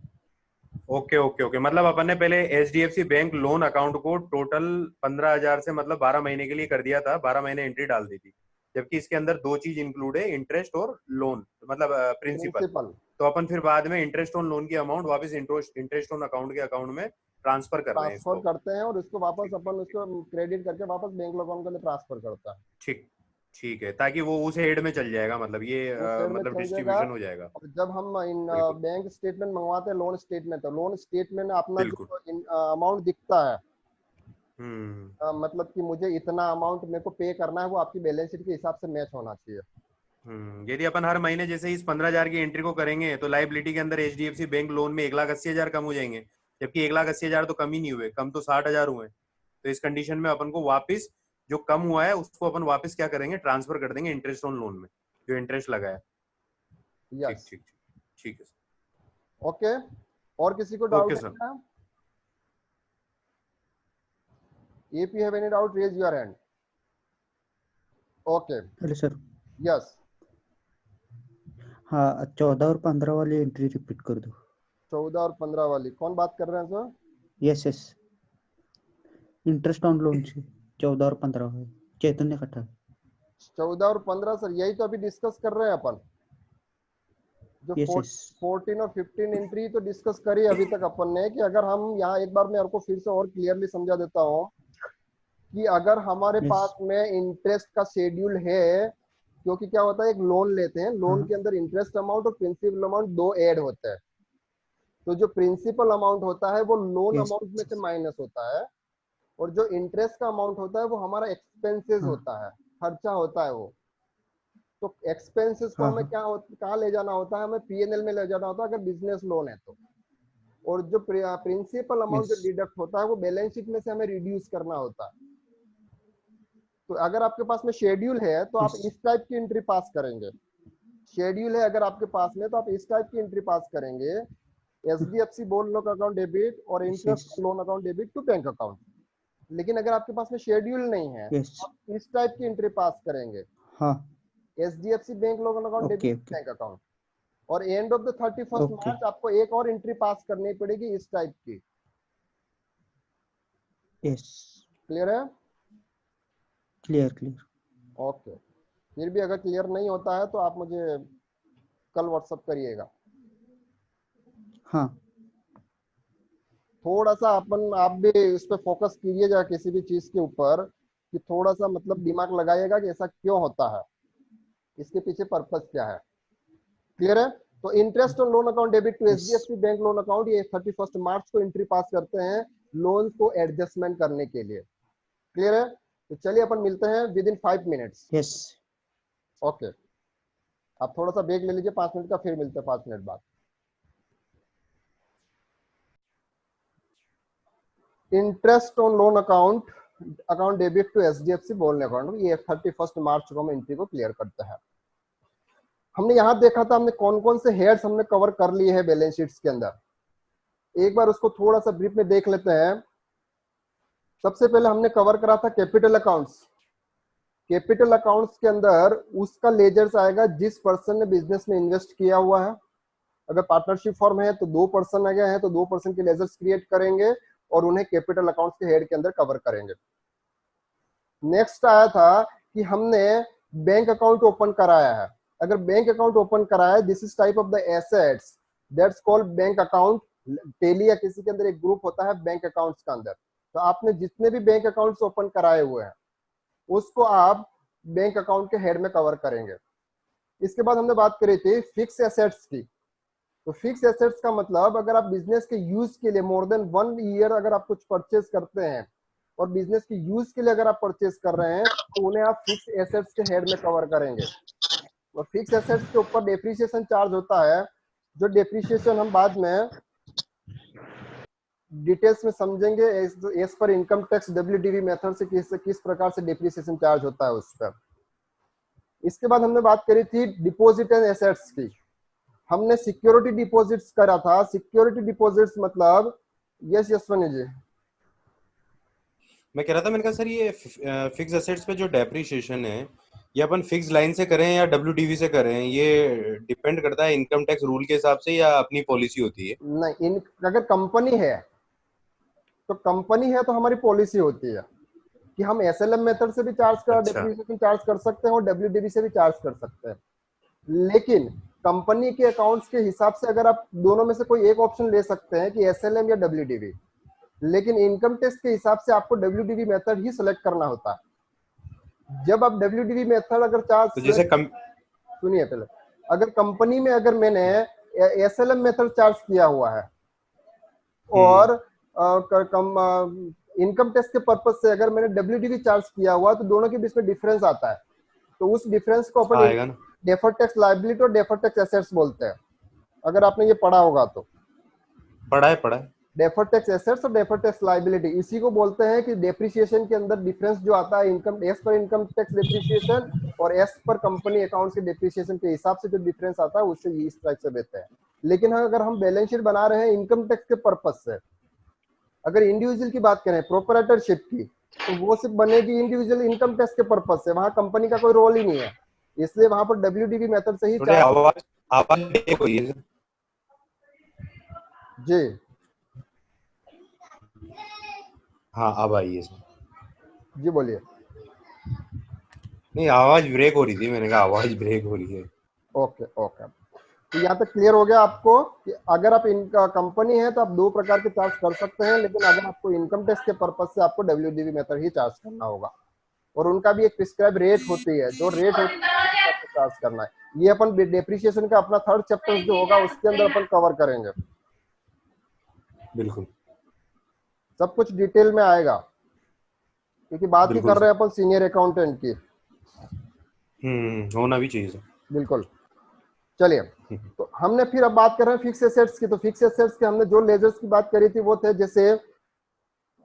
ओके ओके ओके, मतलब अपन ने पहले HDFC बैंक लोन अकाउंट को टोटल 15,000 से मतलब 12 महीने के लिए कर दिया था, 12 महीने एंट्री डाल दी थी, जबकि इसके अंदर दो चीज इंक्लूड है, इंटरेस्ट और लोन, मतलब प्रिंसिपल। प्रिंसिपल तो अपन फिर बाद में इंटरेस्ट ऑन लोन की अमाउंट वापस इंटरेस्ट ऑन अकाउंट के अकाउंट में ट्रांसफर कर रहे हैं ट्रांसफर इसको। करते हैं, और इसको वापस ठीक अपन उसको क्रेडिट करके वापस बैंक अकाउंट के अंदर ट्रांसफर करता है। ठीक ठीक है, ताकि वो उस हेड में चल जाएगा, मतलब ये वो साइड में मतलब चल जाएगा। डिस्ट्रीब्यूशन हो जाएगा। और जब हम इन बिल्कुल बैंक स्टेटमेंट मंगवाते हैं, लोन स्टेटमेंट, तो लोन स्टेटमेंट में अपना बिल्कुल। जो अमाउंट दिखता है, हम्म। मतलब कि मुझे इतना अमाउंट मेरे को पे करना है, वो आपकी बैलेंस शीट के हिसाब से मैच होना चाहिए। यदि अपन हर महीने जैसे इस 15,000 की एंट्री को करेंगे, तो लाइबिलिटी के अंदर HDFC बैंक लोन में 1,80,000 कम हो जाएंगे, जबकि 1,80,000 तो कम ही नहीं हुए, कम तो 60,000 हुए। तो इस कंडीशन में अपन को वापस जो कम हुआ है उसको अपन वापस क्या करेंगे, ट्रांसफर कर देंगे इंटरेस्ट ऑन लोन में, जो इंटरेस्ट लगा है। ठीक यस। ठीक ठीक। ठीक है ओके, और किसी को सर। Okay doubt sir. है? If you have any doubt, raise your hand. Okay. Hello sir. Yes. हाँ, 14 और 15 वाली एंट्री रिपीट कर दो। 14 और 15 वाली कौन बात कर रहे हैं sir? Yes yes, interest on loan से 14 और 15 है, चैतन्य कटा। 14 और 15 सर, यही तो अभी डिस्कस कर रहे हैं अपन। जो यस यस 14 और 15 एंट्री तो डिस्कस करी अभी तक अपन ने, कि अगर हम यहाँ एक बार मैं आपको फिर से और क्लियरली समझा देता हूँ कि अगर हमारे यस। पास में इंटरेस्ट का शेड्यूल है, क्योंकि क्या होता है, एक लोन लेते हैं, लोन हाँ के अंदर इंटरेस्ट अमाउंट और प्रिंसिपल अमाउंट दो ऐड होते हैं। तो जो प्रिंसिपल अमाउंट होता है वो लोन यस। अमाउंट में से माइनस होता है, और जो इंटरेस्ट का अमाउंट होता है वो हमारा एक्सपेंसेस हाँ होता है, खर्चा होता है वो। तो एक्सपेंसेस को हाँ हमें हाँ। कहाँ ले जाना होता है, हमें पीएनएल में ले जाना होता है अगर बिजनेस लोन है तो। और जो प्रिंसिपल अमाउंट यस जो डिडक्ट होता है वो बैलेंस शीट में से हमें रिड्यूस करना होता है। तो अगर आपके पास में शेड्यूल है तो आप यस इस टाइप की एंट्री पास करेंगे। शेड्यूल है अगर आपके पास में, तो आप इस टाइप की एंट्री पास करेंगे, HDFC बोल लोन अकाउंट डेबिट और yes yes interest loan account debit to bank account. लेकिन अगर आपके पास में शेड्यूल नहीं है, यस। तो आप इस टाइप की एंट्री पास करेंगे, हाँ HDFC bank loan account okay debit okay bank account. और एंड ऑफ द 31 ओके। मार्च आपको एक और एंट्री पास करनी पड़ेगी इस टाइप की। यस, क्लियर है? Clear clear. ओके। फिर भी अगर क्लियर नहीं होता है तो आप मुझे कल व्हाट्सअप करिएगा। हाँ थोड़ा सा अपन आप भी इस पे फोकस कीजिएगा किसी भी चीज के ऊपर, कि थोड़ा सा मतलब दिमाग लगाइएगा कि ऐसा क्यों होता है, इसके पीछे पर्पस क्या है। क्लियर है? तो interest on loan account debit to yes HDFC bank loan account, ये 31 मार्च को एंट्री पास करते हैं लोन को एडजस्टमेंट करने के लिए। क्लियर है? तो चलिए अपन मिलते हैं with in 5 minutes. Yes. Okay, आप थोड़ा सा ब्रेक ले लीजिए 5 मिनट का, फिर मिलते हैं 5 मिनट बाद। Interest on loan account debit to HDFC बोलने अकाउंट, ये 31 मार्च को हम एंट्री को क्लियर करते हैं। हमने यहाँ देखा था, हमने कौन कौन से हेड्स हमने कवर कर लिए हैं बैलेंस शीट्स के अंदर। एक बार उसको थोड़ा सा ब्रीफ में देख लेते हैं। सबसे पहले हमने कवर करा था कैपिटल अकाउंट्स। कैपिटल अकाउंट्स के अंदर उसका लेजर्स आएगा जिस पर्सन ने बिजनेस में इन्वेस्ट किया हुआ है। अगर पार्टनरशिप फॉर्म है तो 2 पर्सन आ गए हैं, तो 2 पर्सन के लेजर्स क्रिएट करेंगे और उन्हें कैपिटल अकाउंट्स के हेड के अंदर कवर करेंगे। नेक्स्ट आया था कि हमने बैंक अकाउंट ओपन कराया है। अगर बैंक अकाउंट ओपन कराया है, this is type of the assets that's called bank account. Tally या किसी के अंदर एक ग्रुप होता है बैंक अकाउंट्स का अंदर, तो आपने जितने भी बैंक अकाउंट्स ओपन कराए हुए हैं उसको आप बैंक अकाउंट के हेड में कवर करेंगे। इसके बाद हमने बात करी थी फिक्स एसेट्स की। तो फिक्स एसेट्स का मतलब अगर आप बिजनेस के यूज के लिए मोर देन 1 ईयर अगर आप कुछ परचेज करते हैं और बिजनेस के यूज के लिए अगर आप परचेज कर रहे हैं तो उन्हें आप फिक्स एसेट्स के हेड में कवर करेंगे। और फिक्स एसेट्स के ऊपर डेप्रिसिएशन चार्ज होता है, जो डेप्रिसिएशन हम बाद में डिटेल्स में समझेंगे as per income tax WDV method से किस प्रकार से डेप्रिसिएशन चार्ज होता है उस पर। इसके बाद हमने बात करी थी डिपॉजिट एंड एसेट्स की। हमने सिक्योरिटी डिपॉजिट्स करा था। सिक्योरिटी डिपॉजिट्स मतलब, यस यशवनी जी। मैं कह रहा था, मैंने कहा सर ये फिक्स एसेट्स पे जो डेप्रिसिएशन है ये अपन फिक्स लाइन से करें या WDV से करें, ये डिपेंड करता है इनकम टैक्स रूल के हिसाब से या अपनी पॉलिसी होती है? नहीं, अगर कंपनी है तो हमारी पॉलिसी होती है कि हम SLM मेथड से भी चार्ज कर अच्छा। डेप्रिसिएशन चार्ज कर सकते हैं और WDV से भी चार्ज कर सकते हैं। लेकिन कंपनी के अकाउंट्स के हिसाब से अगर आप दोनों में से कोई एक ऑप्शन ले सकते हैं कि SLM या WDV, लेकिन इनकम टैक्स के हिसाब से आपको WDV मेथड ही सिलेक्ट करना होता है। जब आप WDV मेथड अगर चार्ज, तो जैसे सुनिए पहले, अगर कंपनी में अगर मैंने SLM मेथड चार्ज किया हुआ है और इनकम टैक्स के पर्पज से अगर मैंने WDV चार्ज किया हुआ तो दोनों के बीच में डिफरेंस आता है। तो उस डिफरेंस को अपन आएगा ना, डेफर्ड टैक्स लायबिलिटी और डेफर्ड टैक्स एसेट्स बोलते हैं, अगर आपने ये पढ़ा होगा तो। पढ़ा है। डेफर्ड टैक्स एसेट्स और डेफर्ड टैक्स लायबिलिटी इसी को बोलते हैं कि डेप्रिसिएशन के अंदर डिफरेंस जो आता है इनकम एस पर इनकम टैक्स डेप्रिसिएशन और एस पर कंपनी अकाउंट्स के डेप्रिसिएशन के हिसाब से जो डिफरेंस आता है उससे ये इस टाइप से देते हैं। लेकिन अगर हम बैलेंस शीट बना रहे हैं इनकम टैक्स के पर्पज से, अगर इंडिविजुअल की बात करें प्रोपराइटरशिप की, तो वो सिर्फ बनेगी इंडिविजुअल इनकम टैक्स के पर्पज से, वहां कंपनी का कोई रोल ही नहीं है। इसलिए वहां पर WDV मेथड से ही थोड़े आवाज ब्रेक हुई है जी। हाँ अब आई है सर। जी बोलिए। नहीं, आवाज ब्रेक हो रही थी, मैंने कहा आवाज ब्रेक हो रही है। ओके ओके, तो यहाँ तक क्लियर हो गया आपको कि अगर आप इनका कंपनी है तो आप 2 प्रकार के चार्ज कर सकते हैं, लेकिन अगर आपको इनकम टैक्स के पर्पज से आपको WDV मेथड ही चार्ज करना होगा और उनका भी एक प्रिस्क्राइब रेट होती है, जो रेट होती है आपको चार्ज करना है। ये अपन डेप्रिसिएशन का अपना 3rd चैप्टर जो होगा उसके अंदर अपन कवर करेंगे, बिल्कुल सब कुछ डिटेल में आएगा, क्योंकि बात ही कर रहे हैं अपन सीनियर अकाउंटेंट की। होना भी चाहिए सर। बिल्कुल। चलिए, तो हमने फिर अब बात कर रहे हैं फिक्स एसेट्स की। तो फिक्स एसेट्स के हमने जो लेजर्स की बात करी थी वो थे जैसे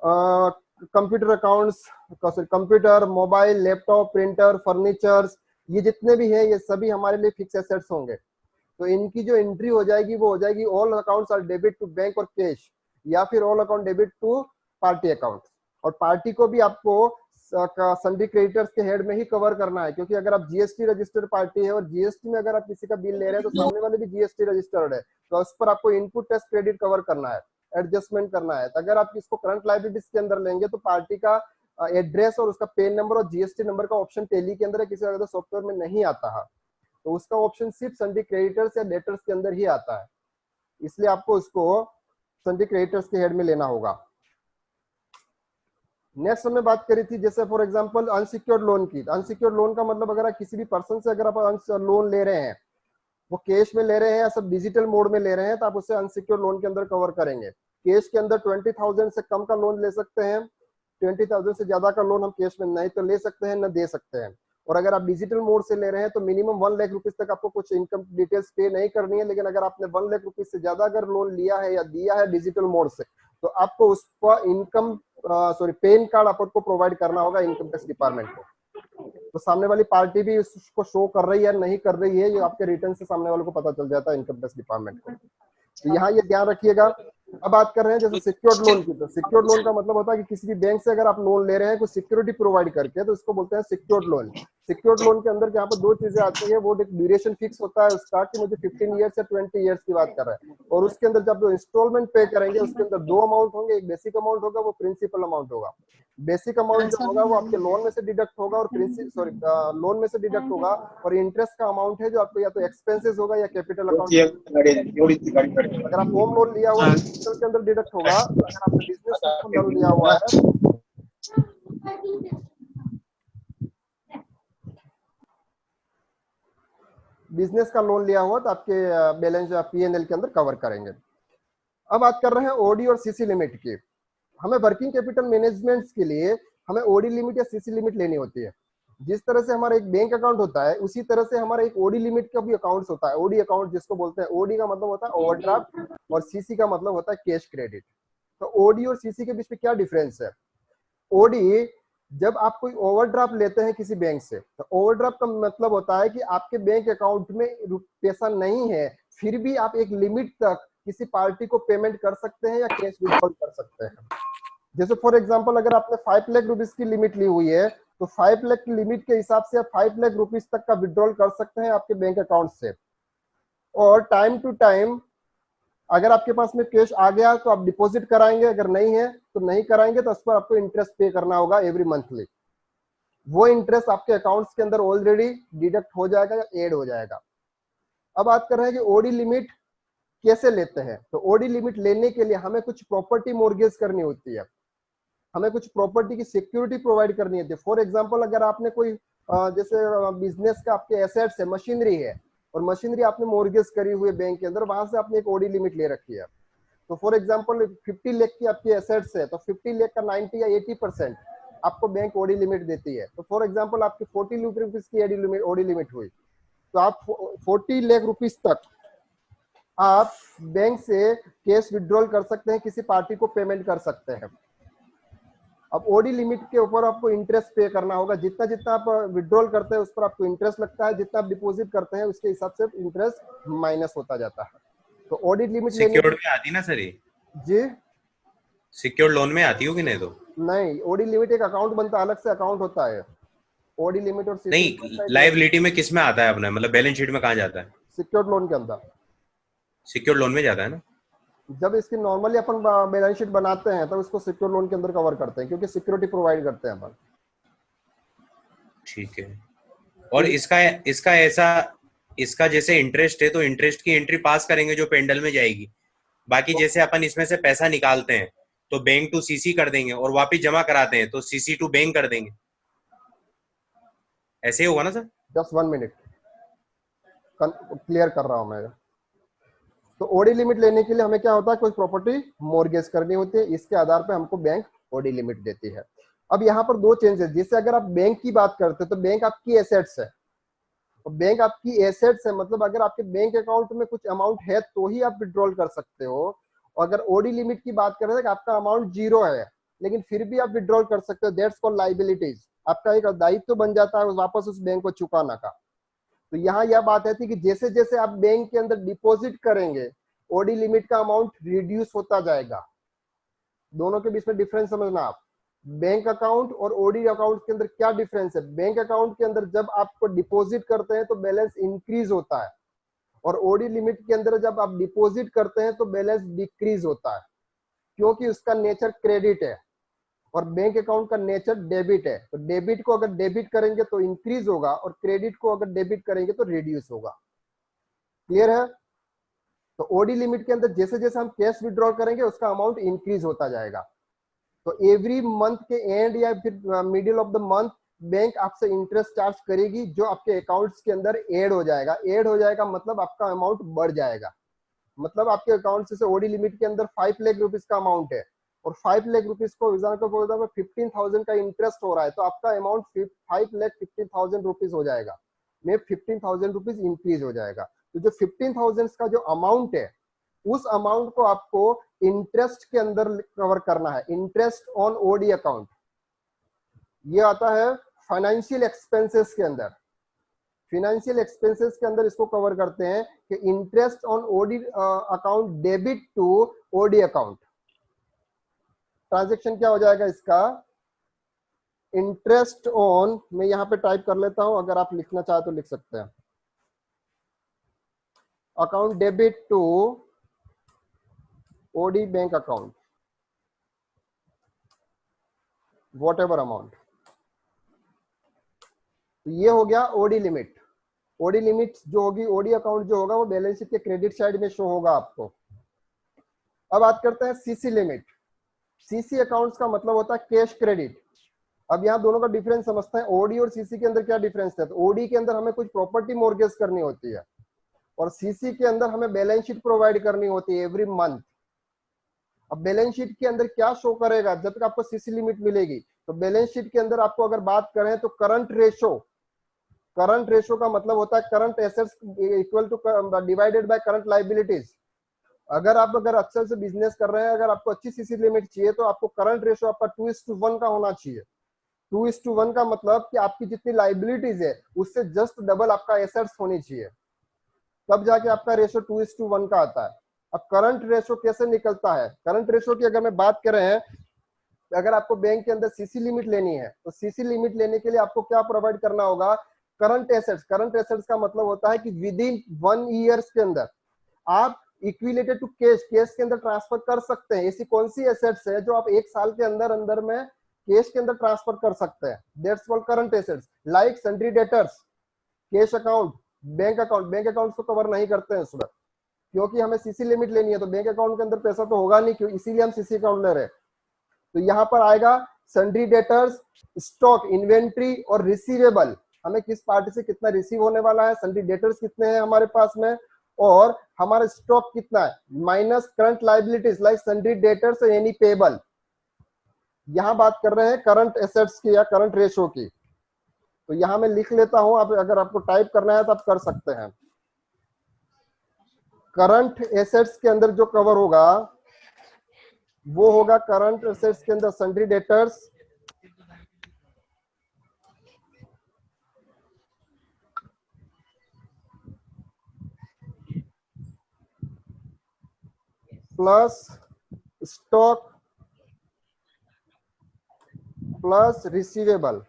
computer accounts, computer, mobile, laptop, printer, furnitures, ये जितने भी है ये सभी हमारे लिए फिक्स एसेट्स होंगे। तो इनकी जो एंट्री हो जाएगी वो हो जाएगी all accounts are debit to bank और कैश, या फिर all account debit to party account. और पार्टी को भी आपको सन्डी क्रेडिटर्स के हेड में ही कवर करना है, क्योंकि अगर आप GST रजिस्टर्ड पार्टी है और GST में अगर आप किसी का बिल ले रहे हैं तो सामने वाले भी GST रजिस्टर्ड है, तो उस पर आपको इनपुट टैक्स क्रेडिट कवर करना है, एडजस्टमेंट करना है। तो अगर आप इसको करंट लायबिलिटीज के अंदर लेंगे तो पार्टी का एड्रेस और उसका पेन नंबर और GST नंबर का ऑप्शन टेली के अंदर है, किसी अगर सॉफ्टवेयर में नहीं आता है तो उसका ऑप्शन सिर्फ सन्डी क्रेडिटर्स या डेटर्स के अंदर ही आता है, इसलिए आपको उसको सन्डी क्रेडिटर्स के हेड में लेना होगा। नेक्स्ट हमने बात करी थी जैसे फॉर एग्जांपल अनसिक्योर्ड लोन की। अनसिक्योर्ड लोन का मतलब अगर आप किसी भी पर्सन से अगर आप लोन ले रहे हैं, वो कैश में ले रहे हैं या सब डिजिटल मोड में ले रहे हैं, तो आप उसे अनसिक्योर्ड लोन के अंदर कवर करेंगे। कैश के अंदर 20,000 से कम का लोन ले सकते हैं, 20,000 से ज्यादा का लोन हम कैश में नहीं तो ले सकते हैं न दे सकते हैं। और अगर आप डिजिटल मोड से ले रहे हैं तो मिनिमम 1 लाख रुपीज तक आपको कुछ इनकम डिटेल्स पे नहीं करनी है, लेकिन अगर आपने 1 लाख रुपीज से ज्यादा अगर लोन लिया है या दिया है डिजिटल मोड से तो आपको उस पर इनकम पैन कार्ड आपको प्रोवाइड करना होगा इनकम टैक्स डिपार्टमेंट को। तो सामने वाली पार्टी भी उसको शो कर रही है या नहीं कर रही है ये आपके रिटर्न से सामने वाले को पता चल जाता है इनकम टैक्स डिपार्टमेंट को। तो यहाँ ये ध्यान रखिएगा। अब बात कर रहे हैं जैसे सिक्योर्ड लोन की। तो सिक्योर्ड लोन का मतलब होता है कि किसी भी बैंक से अगर आप लोन ले रहे हैं कुछ सिक्योरिटी प्रोवाइड करके, तो इसको बोलते हैं सिक्योर्ड लोन। सिक्योर्ड लोन के अंदर यहाँ पर 2 चीजें आती है, वो ड्यूरेशन फिक्स होता है उसका कि मुझे 15 ईयर्स या 20 ईयर्स की बात कर रहे हैं, और उसके अंदर जब इंस्टॉलमेंट पे करेंगे उसके अंदर 2 अमाउंट होंगे, एक बेसिक अमाउंट होगा, वो प्रिंसिपल अमाउंट होगा। बेसिक अमाउंट जो होगा वो आपके लोन में से डिडक्ट होगा और लोन में से डिडक्ट होगा, और इंटरेस्ट का अमाउंट है जो आपको या तो एक्सपेंसेस होगा या कैपिटल अकाउंट। अगर आप होम लोन लिया हुआ है कैपिटल के अंदर डिडक्ट होगा, अगर आपने बिजनेस लोन लिया हुआ है बिजनेस का लोन लिया हुआ तो आपके बैलेंस P&L के अंदर कवर करेंगे। अब बात कर रहे हैं ओडी और सीसी लिमिट की। हमें वर्किंग कैपिटल मैनेजमेंट के लिए हमें ओडी लिमिट या सीसी लिमिट लेनी होती है। जिस तरह से हमारा एक बैंक अकाउंट होता है उसी तरह से हमारा एक ओडी लिमिट का भी अकाउंट होता है। ओडी अकाउंट जिसको बोलते हैं, ओडी का मतलब होता है ओवरड्राफ्ट और सीसी का मतलब होता है कैश क्रेडिट। तो ओडी और सीसी के बीच में क्या डिफरेंस है? ओडी, जब आप कोई ओवरड्राफ्ट लेते हैं किसी बैंक से, तो ओवरड्राफ्ट का मतलब होता है कि आपके बैंक अकाउंट में पैसा नहीं है, फिर भी आप एक लिमिट तक किसी पार्टी को पेमेंट कर सकते हैं या कैश विड्रॉल कर सकते हैं। जैसे फॉर एग्जांपल अगर आपने 5 लाख रुपीस की लिमिट ली हुई है तो 5 लाख की लिमिट के हिसाब से आप 5 लाख रुपीस तक का विड्रॉल कर सकते हैं आपके बैंक अकाउंट से। और टाइम टू टाइम अगर आपके पास में कैश आ गया तो आप डिपॉजिट कराएंगे, अगर नहीं है तो नहीं कराएंगे, तो उस पर आपको इंटरेस्ट पे करना होगा एवरी मंथली। वो इंटरेस्ट आपके अकाउंट्स के अंदर ऑलरेडी डिडक्ट हो जाएगा या एड हो जाएगा। अब बात कर रहे हैं कि ओडी लिमिट कैसे लेते हैं। तो ओडी लिमिट लेने के लिए हमें कुछ प्रॉपर्टी मॉर्गेज करनी होती है, हमें कुछ प्रॉपर्टी की सिक्योरिटी प्रोवाइड करनी होती है। फॉर एग्जांपल अगर आपने कोई जैसे बिजनेस का आपके एसेट्स है, मशीनरी है, और मशीनरी आपने मॉर्गेज करी हुई है बैंक के अंदर, वहां से आपने एक ओडी लिमिट ले रखी है। तो फॉर एग्जांपल 50 लाख की आपकी एसेट्स है तो 50 लाख का 90 या 80% आपको बैंक ओडी लिमिट देती है। तो फॉर एग्जांपल आपकी 40 लाख रुपीस की ओडी लिमिट हुई तो आप 40 लाख रुपीस तक आप बैंक से कैश विड्रॉल कर सकते हैं, किसी पार्टी को पेमेंट कर सकते हैं। अब ओडी लिमिट के ऊपर आपको इंटरेस्ट पे करना होगा। जितना जितना आप विड्रॉल करते हैं उस पर आपको इंटरेस्ट लगता है, जितना आप डिपॉजिट करते हैं उसके हिसाब से इंटरेस्ट माइनस होता जाता है। तो ओडी लिमिट सिक्योर्ड में आती ना सर ये? जी सिक्योर्ड लोन में आती होगी नहीं तो? नहीं, ओडी लिमिट एक अकाउंट बनता है, अलग से अकाउंट होता है। ओडी लिमिट और नहीं, लाइबिलिटी में किस में आता है अपना, मतलब बैलेंस शीट में कहाँ जाता है? सिक्योर्ड लोन के अंदर। सिक्योर्ड लोन में जाता है ना? जब इसकी नॉर्मली अपन बैलेंस शीट बनाते हैं तो उसको सिक्योर लोन के अंदर कवर करते हैं, क्योंकि सिक्योरिटी प्रोवाइड करते हैं अपन। ठीक है। और इसका जैसे इंटरेस्ट है तो इंटरेस्ट की एंट्री पास करेंगे जो पेंडल में जाएगी। बाकी जैसे अपन इसमें से पैसा निकालते हैं तो बैंक टू सीसी कर देंगे और वापिस जमा कराते हैं तो सीसी टू बैंक कर देंगे। ऐसे ही होगा ना सर? जस्ट 1 मिनट क्लियर कर रहा हूं मैं। तो ओडी लिमिट लेने के लिए हमें क्या होता है, कोई प्रॉपर्टी मॉर्गेज करनी होती है, इसके आधार पे हमको बैंक ओडी लिमिट देती है। अब यहाँ पर दो चेंजेस, जैसे अगर आप बैंक की बात करते हैं तो बैंक आपकी एसेट्स है, तो बैंक आपकी एसेट्स है, मतलब अगर आपके बैंक अकाउंट में कुछ अमाउंट है तो ही आप विड्रॉल कर सकते हो। और अगर ओडी लिमिट की बात करें तो आपका अमाउंट 0 है लेकिन फिर भी आप विड्रॉल कर सकते हो, दैट्स कॉल्ड लाइबिलिटीज। आपका एक दायित्व तो बन जाता है वापस उस बैंक को चुकाना का। तो यहाँ यह बात है कि जैसे जैसे आप बैंक के अंदर डिपॉजिट करेंगे ओडी लिमिट का अमाउंट रिड्यूस होता जाएगा। दोनों के बीच में डिफरेंस समझना आप। बैंक अकाउंट और ओडी अकाउंट के अंदर क्या डिफरेंस है? बैंक अकाउंट के अंदर जब आपको डिपॉजिट करते हैं तो बैलेंस इंक्रीज होता है, और ओडी लिमिट के अंदर जब आप डिपॉजिट करते हैं तो बैलेंस डिक्रीज होता है, क्योंकि उसका नेचर क्रेडिट है और बैंक अकाउंट का नेचर डेबिट है। तो डेबिट को अगर डेबिट करेंगे तो इंक्रीज होगा और क्रेडिट को अगर डेबिट करेंगे तो रिड्यूस होगा। क्लियर है? तो ओडी लिमिट के अंदर जैसे जैसे हम कैश विड्रॉल करेंगे उसका अमाउंट इंक्रीज होता जाएगा। तो एवरी मंथ के एंड या फिर middle of the month bank आपसे इंटरेस्ट चार्ज करेगी जो आपके अकाउंट्स के अंदर ऐड हो जाएगा। ऐड हो जाएगा मतलब आपका अमाउंट बढ़ जाएगा। मतलब आपके अकाउंट से ओडी लिमिट के अंदर 5 लाख रुपीस का अमाउंट है और 5 लाख रुपीस को 15,000 का इंटरेस्ट हो रहा है, तो आपका अमाउंट 5,50,000 रुपीज हो जाएगा, में 15,000 रुपीज इंक्रीज हो जाएगा। तो जो 15,000 का जो अमाउंट है उस अमाउंट को आपको इंटरेस्ट के अंदर कवर करना है, इंटरेस्ट ऑन ओडी अकाउंट। ये आता है फाइनेंशियल एक्सपेंसेस के अंदर। फाइनेंशियल एक्सपेंसेस के अंदर इसको कवर करते हैं कि interest on OD account debit to OD account. Transaction क्या हो जाएगा इसका? इंटरेस्ट ऑन, मैं यहां पे टाइप कर लेता हूं, अगर आप लिखना चाहे तो लिख सकते हैं, account debit to OD bank account whatever amount. तो ये हो गया ओडी लिमिट। ओडी लिमिट जो होगी, ओडी अकाउंट जो होगा वो बैलेंस शीट के क्रेडिट साइड में शो होगा आपको। अब बात करते हैं सीसी लिमिट। सीसी अकाउंट्स का मतलब होता है कैश क्रेडिट। अब यहाँ दोनों का डिफरेंस समझते हैं। ओडी और सीसी के अंदर क्या डिफरेंस है? तो ओडी के अंदर हमें कुछ प्रॉपर्टी मॉर्गेज करनी होती है और सीसी के अंदर हमें बैलेंस शीट प्रोवाइड करनी होती है एवरी मंथ। अब बैलेंस शीट के अंदर क्या शो करेगा जब तक आपको सीसी लिमिट मिलेगी? तो बैलेंस शीट के अंदर आपको अगर बात करें तो करंट रेशो का मतलब होता है current assets equal two divided by current liabilities. अगर अच्छे से बिजनेस कर रहे हैं, अगर आपको अच्छी सीसी लिमिट चाहिए तो आपको करंट रेशो आपका 2:1 का होना चाहिए। 2:1 का मतलब कि आपकी जितनी लाइबिलिटीज है उससे जस्ट डबल आपका एसेट्स होनी चाहिए, तब जाके आपका रेशो 2:1 का आता है। अब करंट रेशो कैसे निकलता है? करंट रेशो की अगर मैं बात करें, अगर आपको बैंक के अंदर सीसी लिमिट लेनी है तो सीसी लिमिट लेने के लिए आपको क्या प्रोवाइड करना होगा? करंट एसेट्स का मतलब होता है कि विद इन 1 ईयर्स के अंदर आप इक्विलेटेड टू कैश के अंदर ट्रांसफर कर सकते हैं। ऐसी कौन सी एसेट्स है जो आप 1 साल के अंदर अंदर में कैश के अंदर ट्रांसफर कर सकते हैं? That's called current assets. Like sundry debtors, cash account, bank account को कवर नहीं करते हैं उसमें, क्योंकि हमें सीसी लिमिट लेनी है तो बैंक अकाउंट के अंदर पैसा तो होगा नहीं, क्यों, इसीलिए हम सीसी अकाउंट ले रहे हैं। तो यहाँ पर आएगा सन्ड्री डेटर्स, स्टॉक, इन्वेंट्री और रिसीवेबल। हमें किस पार्टी से कितना रिसीव होने वाला है, सन्ड्री डेटर्स कितने हैं हमारे पास में, और हमारा स्टॉक कितना है, minus current liabilities like sundry debtors और एनी पेबल। यहां बात कर रहे हैं करंट एसेट्स की या करंट रेशो की। तो यहां मैं लिख लेता हूं, आप अगर आपको टाइप करना है तो आप कर सकते हैं। करंट एसेट्स के अंदर जो कवर होगा वो होगा करंट एसेट्स के अंदर sundry debtors, plus stock plus receivable.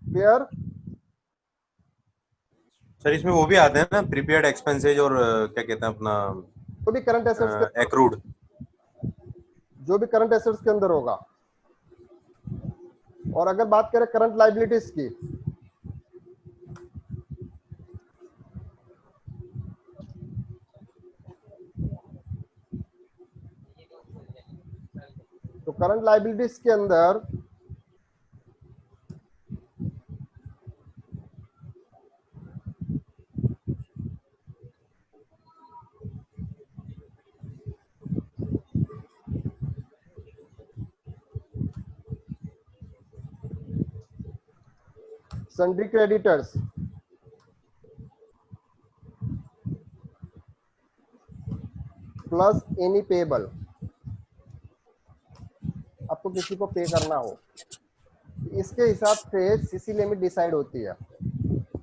Clear? Sir इसमें वो भी आते हैं ना, प्रीपेड एक्सपेंसेज और क्या कहते हैं अपना, तो भी करंट एसेट्स के एक्रूड। जो भी करंट एसेट्स के अंदर होगा। और अगर बात करें करंट लाइबिलिटीज की, तो करंट लाइबिलिटीज के अंदर sundry creditors, plus any payable. आपको किसी को पे करना हो, इसके हिसाब से सीसी लिमिट डिसाइड होती है।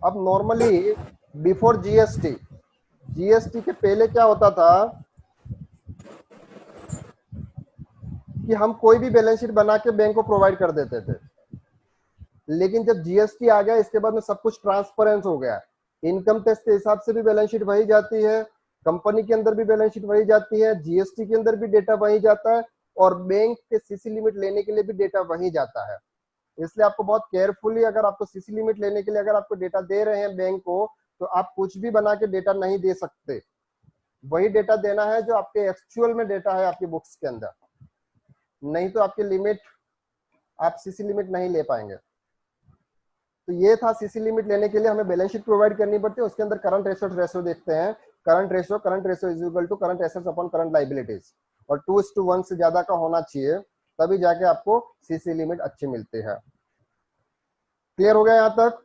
अब नॉर्मली बिफोर जीएसटी के पहले क्या होता था कि हम कोई भी बैलेंस शीट बना के बैंक को प्रोवाइड कर देते थे, लेकिन जब जीएसटी आ गया इसके बाद में सब कुछ ट्रांसपेरेंस हो गया। इनकम टैक्स के हिसाब से भी बैलेंस शीट वही जाती है, कंपनी के अंदर भी बैलेंस शीट वही जाती है, जीएसटी के अंदर भी डेटा वही जाता है, और बैंक के सीसी लिमिट लेने के लिए भी डेटा वही जाता है। इसलिए आपको बहुत केयरफुली, अगर आपको सीसी लिमिट लेने के लिए अगर आपको डेटा दे रहे हैं बैंक को, तो आप कुछ भी बना के डेटा नहीं दे सकते। वही डेटा देना है जो आपके एक्चुअल में डेटा है आपकी बुक्स के अंदर, नहीं तो आपकी लिमिट, आप सीसी लिमिट नहीं ले पाएंगे। तो ये था, सीसी लिमिट लेने के लिए हमें बैलेंस शीट प्रोवाइड करनी पड़ती है, उसके अंदर करंट रेशो देखते हैं। Current ratio is equal to current assets upon current liabilities, और 2:1 से ज्यादा का होना चाहिए, तभी जाके आपको सीसी लिमिट अच्छी मिलती है। क्लियर हो गया यहाँ तक?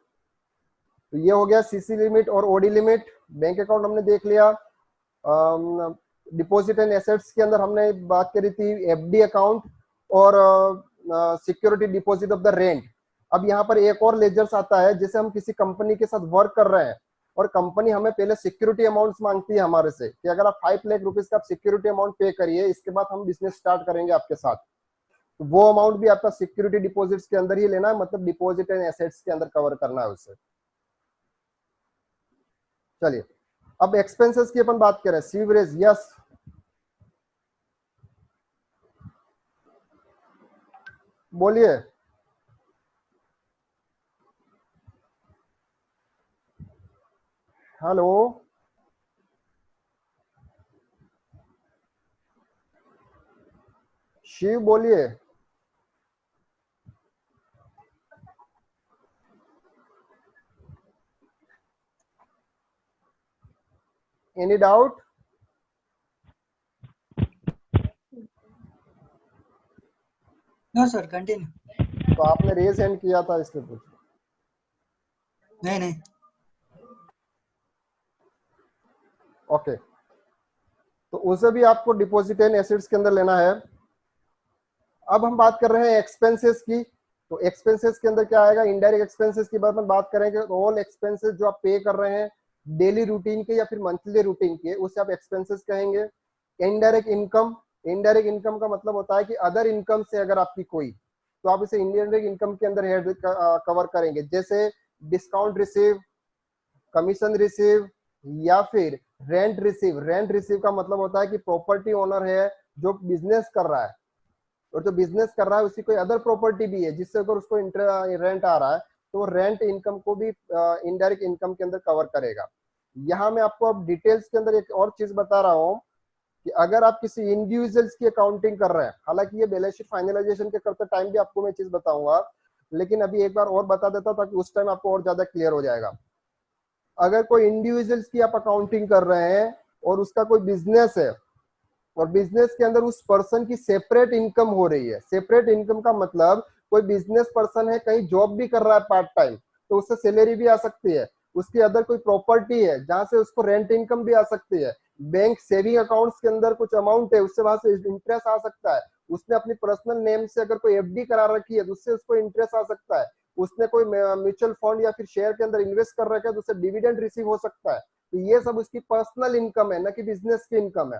तो ये हो गया सीसी लिमिट और ओडी लिमिट। बैंक अकाउंट हमने देख लिया। डिपॉजिट एंड एसेट्स के अंदर हमने बात करी थी एफडी अकाउंट और security deposit of the rent. अब यहाँ पर एक और लेजर्स आता है, जैसे हम किसी कंपनी के साथ वर्क कर रहे हैं और कंपनी हमें पहले सिक्योरिटी अमाउंट्स मांगती है हमारे से कि अगर आप 5 लाख रुपीज का आप सिक्योरिटी अमाउंट पे करिए, इसके बाद हम बिजनेस स्टार्ट करेंगे आपके साथ। तो वो अमाउंट भी आपका सिक्योरिटी डिपॉजिट्स के अंदर ही लेना है, मतलब डिपॉजिट एंड एसेट्स के अंदर कवर करना है उसे। चलिए अब एक्सपेंसेस की अपन बात करें। सीवरेज, यस बोलिए। हेलो शिव बोलिए। Any doubt? No sir, continue. तो आपने रेज हैंड किया था इसलिए पूछ। नहीं। ओके, तो उसे भी आपको डिपॉजिट एंड एसेट्स के अंदर लेना है। अब हम बात कर रहे हैं एक्सपेंसेस की। तो एक्सपेंसेस के अंदर क्या आएगा? इनडायरेक्ट एक्सपेंसेस की बात करेंगे तो ऑल एक्सपेंसेस जो आप पे कर रहे हैं डेली रूटीन के या फिर मंथली रूटीन के, उसे आप एक्सपेंसेस कहेंगे। इनडायरेक्ट इनकम का मतलब होता है कि अदर इनकम से अगर आपकी कोई, तो आप इसे इनडायरेक्ट इनकम के अंदर कवर करेंगे, जैसे डिस्काउंट रिसीव, कमीशन रिसीव या फिर रेंट रिसीव। रेंट रिसीव का मतलब होता है कि प्रॉपर्टी ओनर है जो बिजनेस कर रहा है, और जो बिजनेस कर रहा है उसकी कोई अदर प्रॉपर्टी भी है जिससे अगर उसको रेंट आ रहा है, तो वो रेंट इनकम को भी इनडायरेक्ट इनकम के अंदर कवर करेगा। यहाँ मैं आपको अब डिटेल्स के अंदर एक और चीज बता रहा हूँ कि अगर आप किसी इंडिविजुअल्स की अकाउंटिंग कर रहे हैं, हालांकि ये बैलेंस शीट फाइनलाइजेशन के करते टाइम भी आपको मैं चीज बताऊंगा, लेकिन अभी एक बार और बता देता ताकि उस टाइम आपको और ज्यादा क्लियर हो जाएगा। अगर कोई इंडिविजुअल्स की आप अकाउंटिंग कर रहे हैं और उसका कोई बिजनेस है, और बिजनेस के अंदर उस पर्सन की सेपरेट इनकम हो रही है, सेपरेट इनकम का मतलब कोई बिजनेस पर्सन है, कहीं जॉब भी कर रहा है पार्ट टाइम, तो उससे सैलरी भी आ सकती है, उसकी अदर कोई प्रॉपर्टी है जहां से उसको रेंट इनकम भी आ सकती है, बैंक सेविंग अकाउंट्स के अंदर कुछ अमाउंट है उससे वहां से इंटरेस्ट आ सकता है, उसने अपनी पर्सनल नेम से अगर कोई एफडी करा रखी है तो उससे उसको इंटरेस्ट आ सकता है, उसने कोई म्यूचुअल फंड या फिर शेयर के अंदर इन्वेस्ट कर रखा है तो उससे डिविडेंड रिसीव हो सकता है। तो ये सब उसकी पर्सनल इनकम है, ना कि बिजनेस की इनकम है।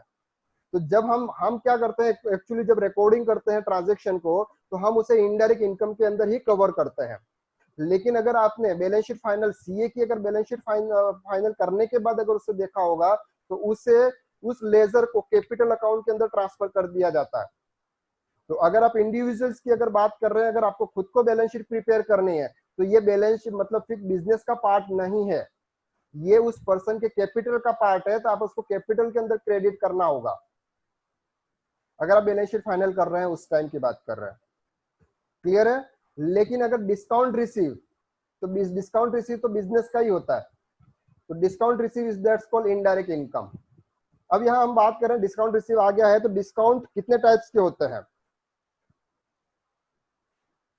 तो जब हम क्या करते हैं एक्चुअली, जब रिकॉर्डिंग करते हैं ट्रांजेक्शन को, तो हम उसे इनडायरेक्ट इनकम के अंदर ही कवर करते हैं। लेकिन अगर आपने बैलेंस शीट फाइनल सीए की अगर बैलेंस शीट फाइनल करने के बाद अगर उसे देखा होगा, तो उसे उस लेजर को कैपिटल अकाउंट के अंदर ट्रांसफर कर दिया जाता है। तो अगर आप इंडिविजुअल्स की अगर बात कर रहे हैं, अगर आपको खुद को बैलेंस शीट प्रिपेयर करनी है, तो ये बैलेंस शीट मतलब फिर बिजनेस का पार्ट नहीं है, ये उस पर्सन के कैपिटल का पार्ट है, तो आप उसको कैपिटल के अंदर क्रेडिट करना होगा अगर आप बैलेंस शीट फाइनल कर रहे हैं, उस टाइम की बात कर रहे हैं। क्लियर है? लेकिन अगर डिस्काउंट रिसीव, तो डिस्काउंट रिसीव तो बिजनेस का ही होता है, तो discount receive is that's called indirect income. अब यहां हम बात करें, डिस्काउंट रिसीव आ गया है, तो डिस्काउंट कितने टाइप्स के होते हैं?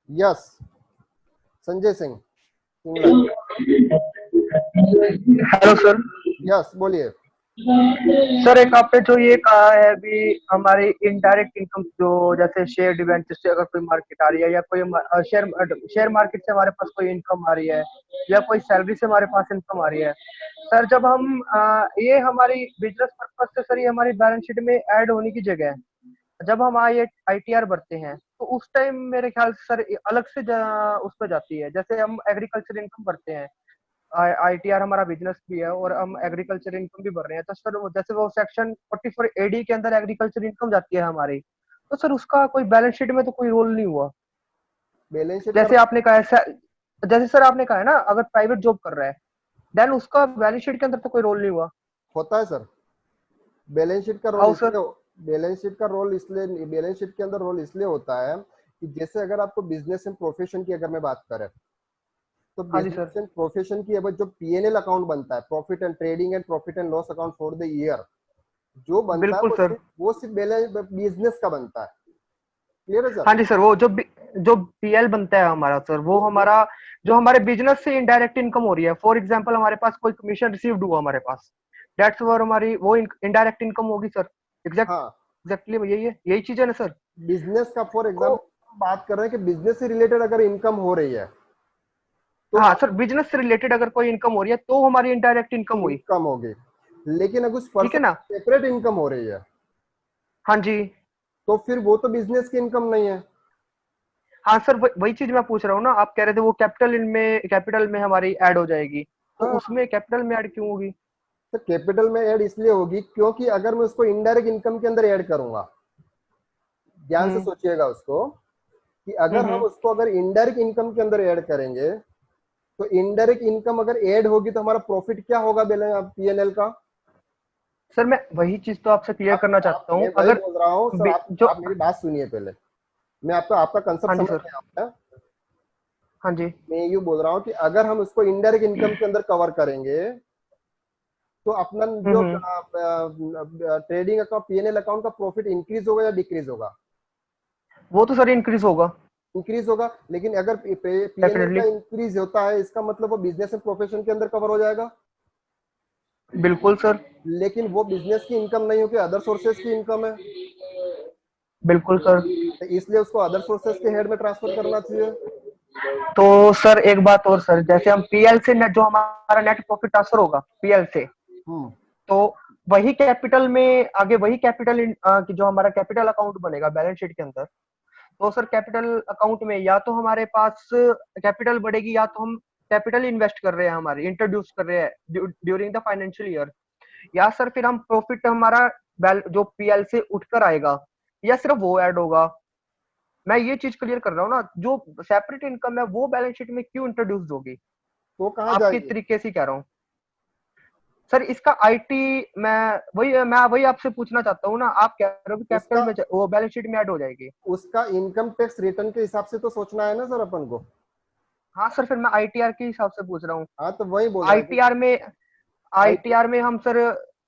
Yes, Sanjay Singh hello sir. Yes बोलिए। सर एक आपने जो ये कहा है अभी हमारी इनडायरेक्ट इनकम, जो जैसे शेयर डिवेंचर से अगर कोई मार्केट आ रही है, या कोई शेयर मार्केट से हमारे पास कोई इनकम आ रही है, या कोई सैलरी से हमारे पास इनकम आ रही है, सर जब हम ये हमारी बिजनेस पर्पज से, सर ये हमारी बैलेंस शीट में ऐड होने की जगह है, जब हम ITR भरते हैं तो उस टाइम मेरे ख्याल से सर अलग से उस पर जाती है। जैसे हम एग्रीकल्चर इनकम भरते हैं, ITR हमारा बिजनेस भी है और हम एग्रीकल्चर इनकम भी भर रहे हैं, तो सर जैसे वो सेक्शन 44 AD के अंदर एग्रीकल्चर इनकम जाती है हमारी, तो सर उसका कोई बैलेंस शीट में तो कोई रोल नहीं हुआ। बैलेंस शीट जैसे आपने कहा है, जैसे सर आपने कहा है ना, अगर प्राइवेट जॉब कर रहा है देन उसका बैलेंस शीट के अंदर तो कोई रोल नहीं हुआ। होता है सर, बैलेंस शीट का रोल हाउ सर? इसलिए, बैलेंस शीट का रोल इसलिए, बैलेंस शीट के अंदर रोल इसलिए होता है कि जैसे अगर आपको बिजनेस एंड प्रोफेशन की अगर मैं बात करें, तो हाँ जी बिजनेस सर। एंड प्रोफेशन की अब जो PNL अकाउंट बनता है, profit and trading and profit and loss account for the year, जो बनता है बिल्कुल सर। वो सिर्फ बिजनेस का बनता है। क्लियर है सर? हाँ जी सर, वो जो PL बनता है हमारा सर, वो हमारा जो हमारे बिजनेस से इनडायरेक्ट इनकम हो रही है, फॉर एग्जांपल हमारे पास कोई कमीशन रिसीव्ड हुआ हमारे पास, दैट्स वर हमारी वो इनडायरेक्ट इनकम होगी सर। हाँ, एग्जैक्टली यही चीज है ना सर। बिजनेस का फॉर तो एग्जाम्पल बात कर रहे हैं कि बिजनेस से रिलेटेड अगर इनकम हो रही है तो हाँ सर, बिजनेस से रिलेटेड अगर कोई इनकम हो रही है तो हमारी इनडायरेक्ट इनकम हुई। इनकम होगी, लेकिन अगर उस ठीक है पर्सन ना? सेपरेट इनकम हो रही है, हाँ जी। तो फिर वो तो बिजनेस की इनकम नहीं है। हाँ सर, वही चीज मैं पूछ रहा हूँ ना, आप कह रहे थे वो कैपिटल में हमारी ऐड हो जाएगी, तो हाँ, उसमें कैपिटल में ऐड क्यों होगी? तो कैपिटल में ऐड इसलिए होगी क्योंकि अगर मैं उसको इनडायरेक्ट इनकम के अंदर ऐड करूंगा, ध्यान से हम्म सोचिएगा उसको, कि अगर हम उसको अगर इनडायरेक्ट इनकम के अंदर ऐड करेंगे, तो इनडायरेक्ट इनकम अगर ऐड होगी तो हमारा प्रॉफिट क्या होगा PNL का? सर मैं वही चीज तो आपसे क्लियर करना चाहता मैं हूँ। वही अगर बोल रहा हूँ सर, जो आप मेरी बात सुनिए पहले। मैं आपका कंसेप्ट हाँ जी समझ सर, गया हूँ। हाँ जी। मैं ये बोल रहा हूँ कि अगर हम उसको इनडायरेक्ट इनकम के अंदर कवर करेंगे तो अपना जो हम्म, ट्रेडिंग अकाउंट, पीएनएल अकाउंट का प्रॉफिट इंक्रीज होगा या डिक्रीज होगा? वो तो सर इंक्रीज होगा इंक्रीज होगा। लेकिन अगर पीएनएल डेफिनेटली। का इंक्रीज होता है, इसका मतलब वो बिजनेस एंड प्रोफेशन के अंदर कवर हो जाएगा। बिल्कुल सर। लेकिन वो बिजनेस की इनकम नहीं होगी, अदर सोर्सेज की इनकम है, बिल्कुल सर। तो इसलिए उसको अदर सोर्सेज के हेड में ट्रांसफर करना चाहिए। तो सर एक बात और सर, जैसे हम पीएल से जो हमारा नेट प्रॉफिट ट्रांसफर होगा पीएल से, हम्म। तो वही कैपिटल में आगे वही कैपिटल की जो हमारा कैपिटल अकाउंट बनेगा बैलेंस शीट के अंदर, तो सर कैपिटल अकाउंट में या तो हमारे पास कैपिटल बढ़ेगी, या तो हम कैपिटल इन्वेस्ट कर रहे हैं हमारी इंट्रोड्यूस कर रहे हैं ड्यूरिंग द फाइनेंशियल ईयर, या सर फिर हम प्रॉफिट हमारा जो पीएल से उठकर आएगा, या सिर्फ वो ऐड होगा। मैं ये चीज क्लियर कर रहा हूँ ना, जो सेपरेट इनकम है वो बैलेंस शीट में क्यों इंट्रोड्यूस होगी, तो कहाँ आपके जाएगी? तरीके से कह रहा हूँ सर। इसका आईटी मैं वही आपसे पूछना चाहता हूँ ना, आप कह रहे हो कि कैपिटल उसका में वो बैलेंस शीट में ऐड हो जाएगी। उसका इनकम टैक्स रिटर्न के हिसाब से तो सोचना है ना सर अपन को। हाँ सर, फिर मैं आईटीआर के हिसाब से पूछ रहा हूँ। हाँ, तो वही बोल रहे हैं कि आईटीआर में आई आईटीआर में हम सर,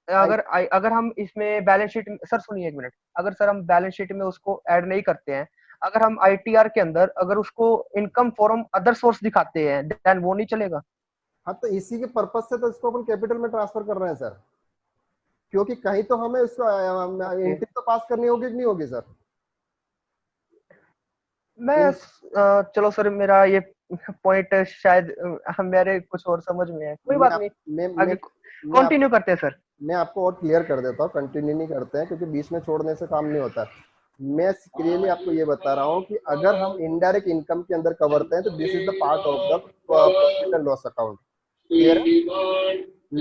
आई अगर हम इसमें बैलेंस शीट, सर सुनिए एक मिनट, अगर सर हम बैलेंस शीट में उसको ऐड नहीं करते हैं, अगर हम आईटीआर के अंदर अगर उसको इनकम फॉर्म अदर सोर्स दिखाते हैं, देन वो नहीं चलेगा। हाँ, तो इसी के पर्पज से तो इसको अपन कैपिटल में ट्रांसफर कर रहे हैं सर, क्योंकि कहीं तो हमें उसको ओके। एंट्री तो पास करनी होगी कि नहीं होगी सर? मैं इन चलो सर, मेरा ये पॉइंट शायद मेरे कुछ और समझ में है, कोई मैं बात आप नहीं। मैं आगे मैं मैं आप कंटिन्यू करते हैं सर। मैं आपको और क्लियर कर देता हूँ, कंटिन्यू नहीं करते हैं क्योंकि बीच में छोड़ने से काम नहीं होता। मैं क्लियरली आपको ये बता रहा हूँ कि अगर हम इनडायरेक्ट इनकम के अंदर कवरते हैं तो this is the part of the profit and loss account. Clear है?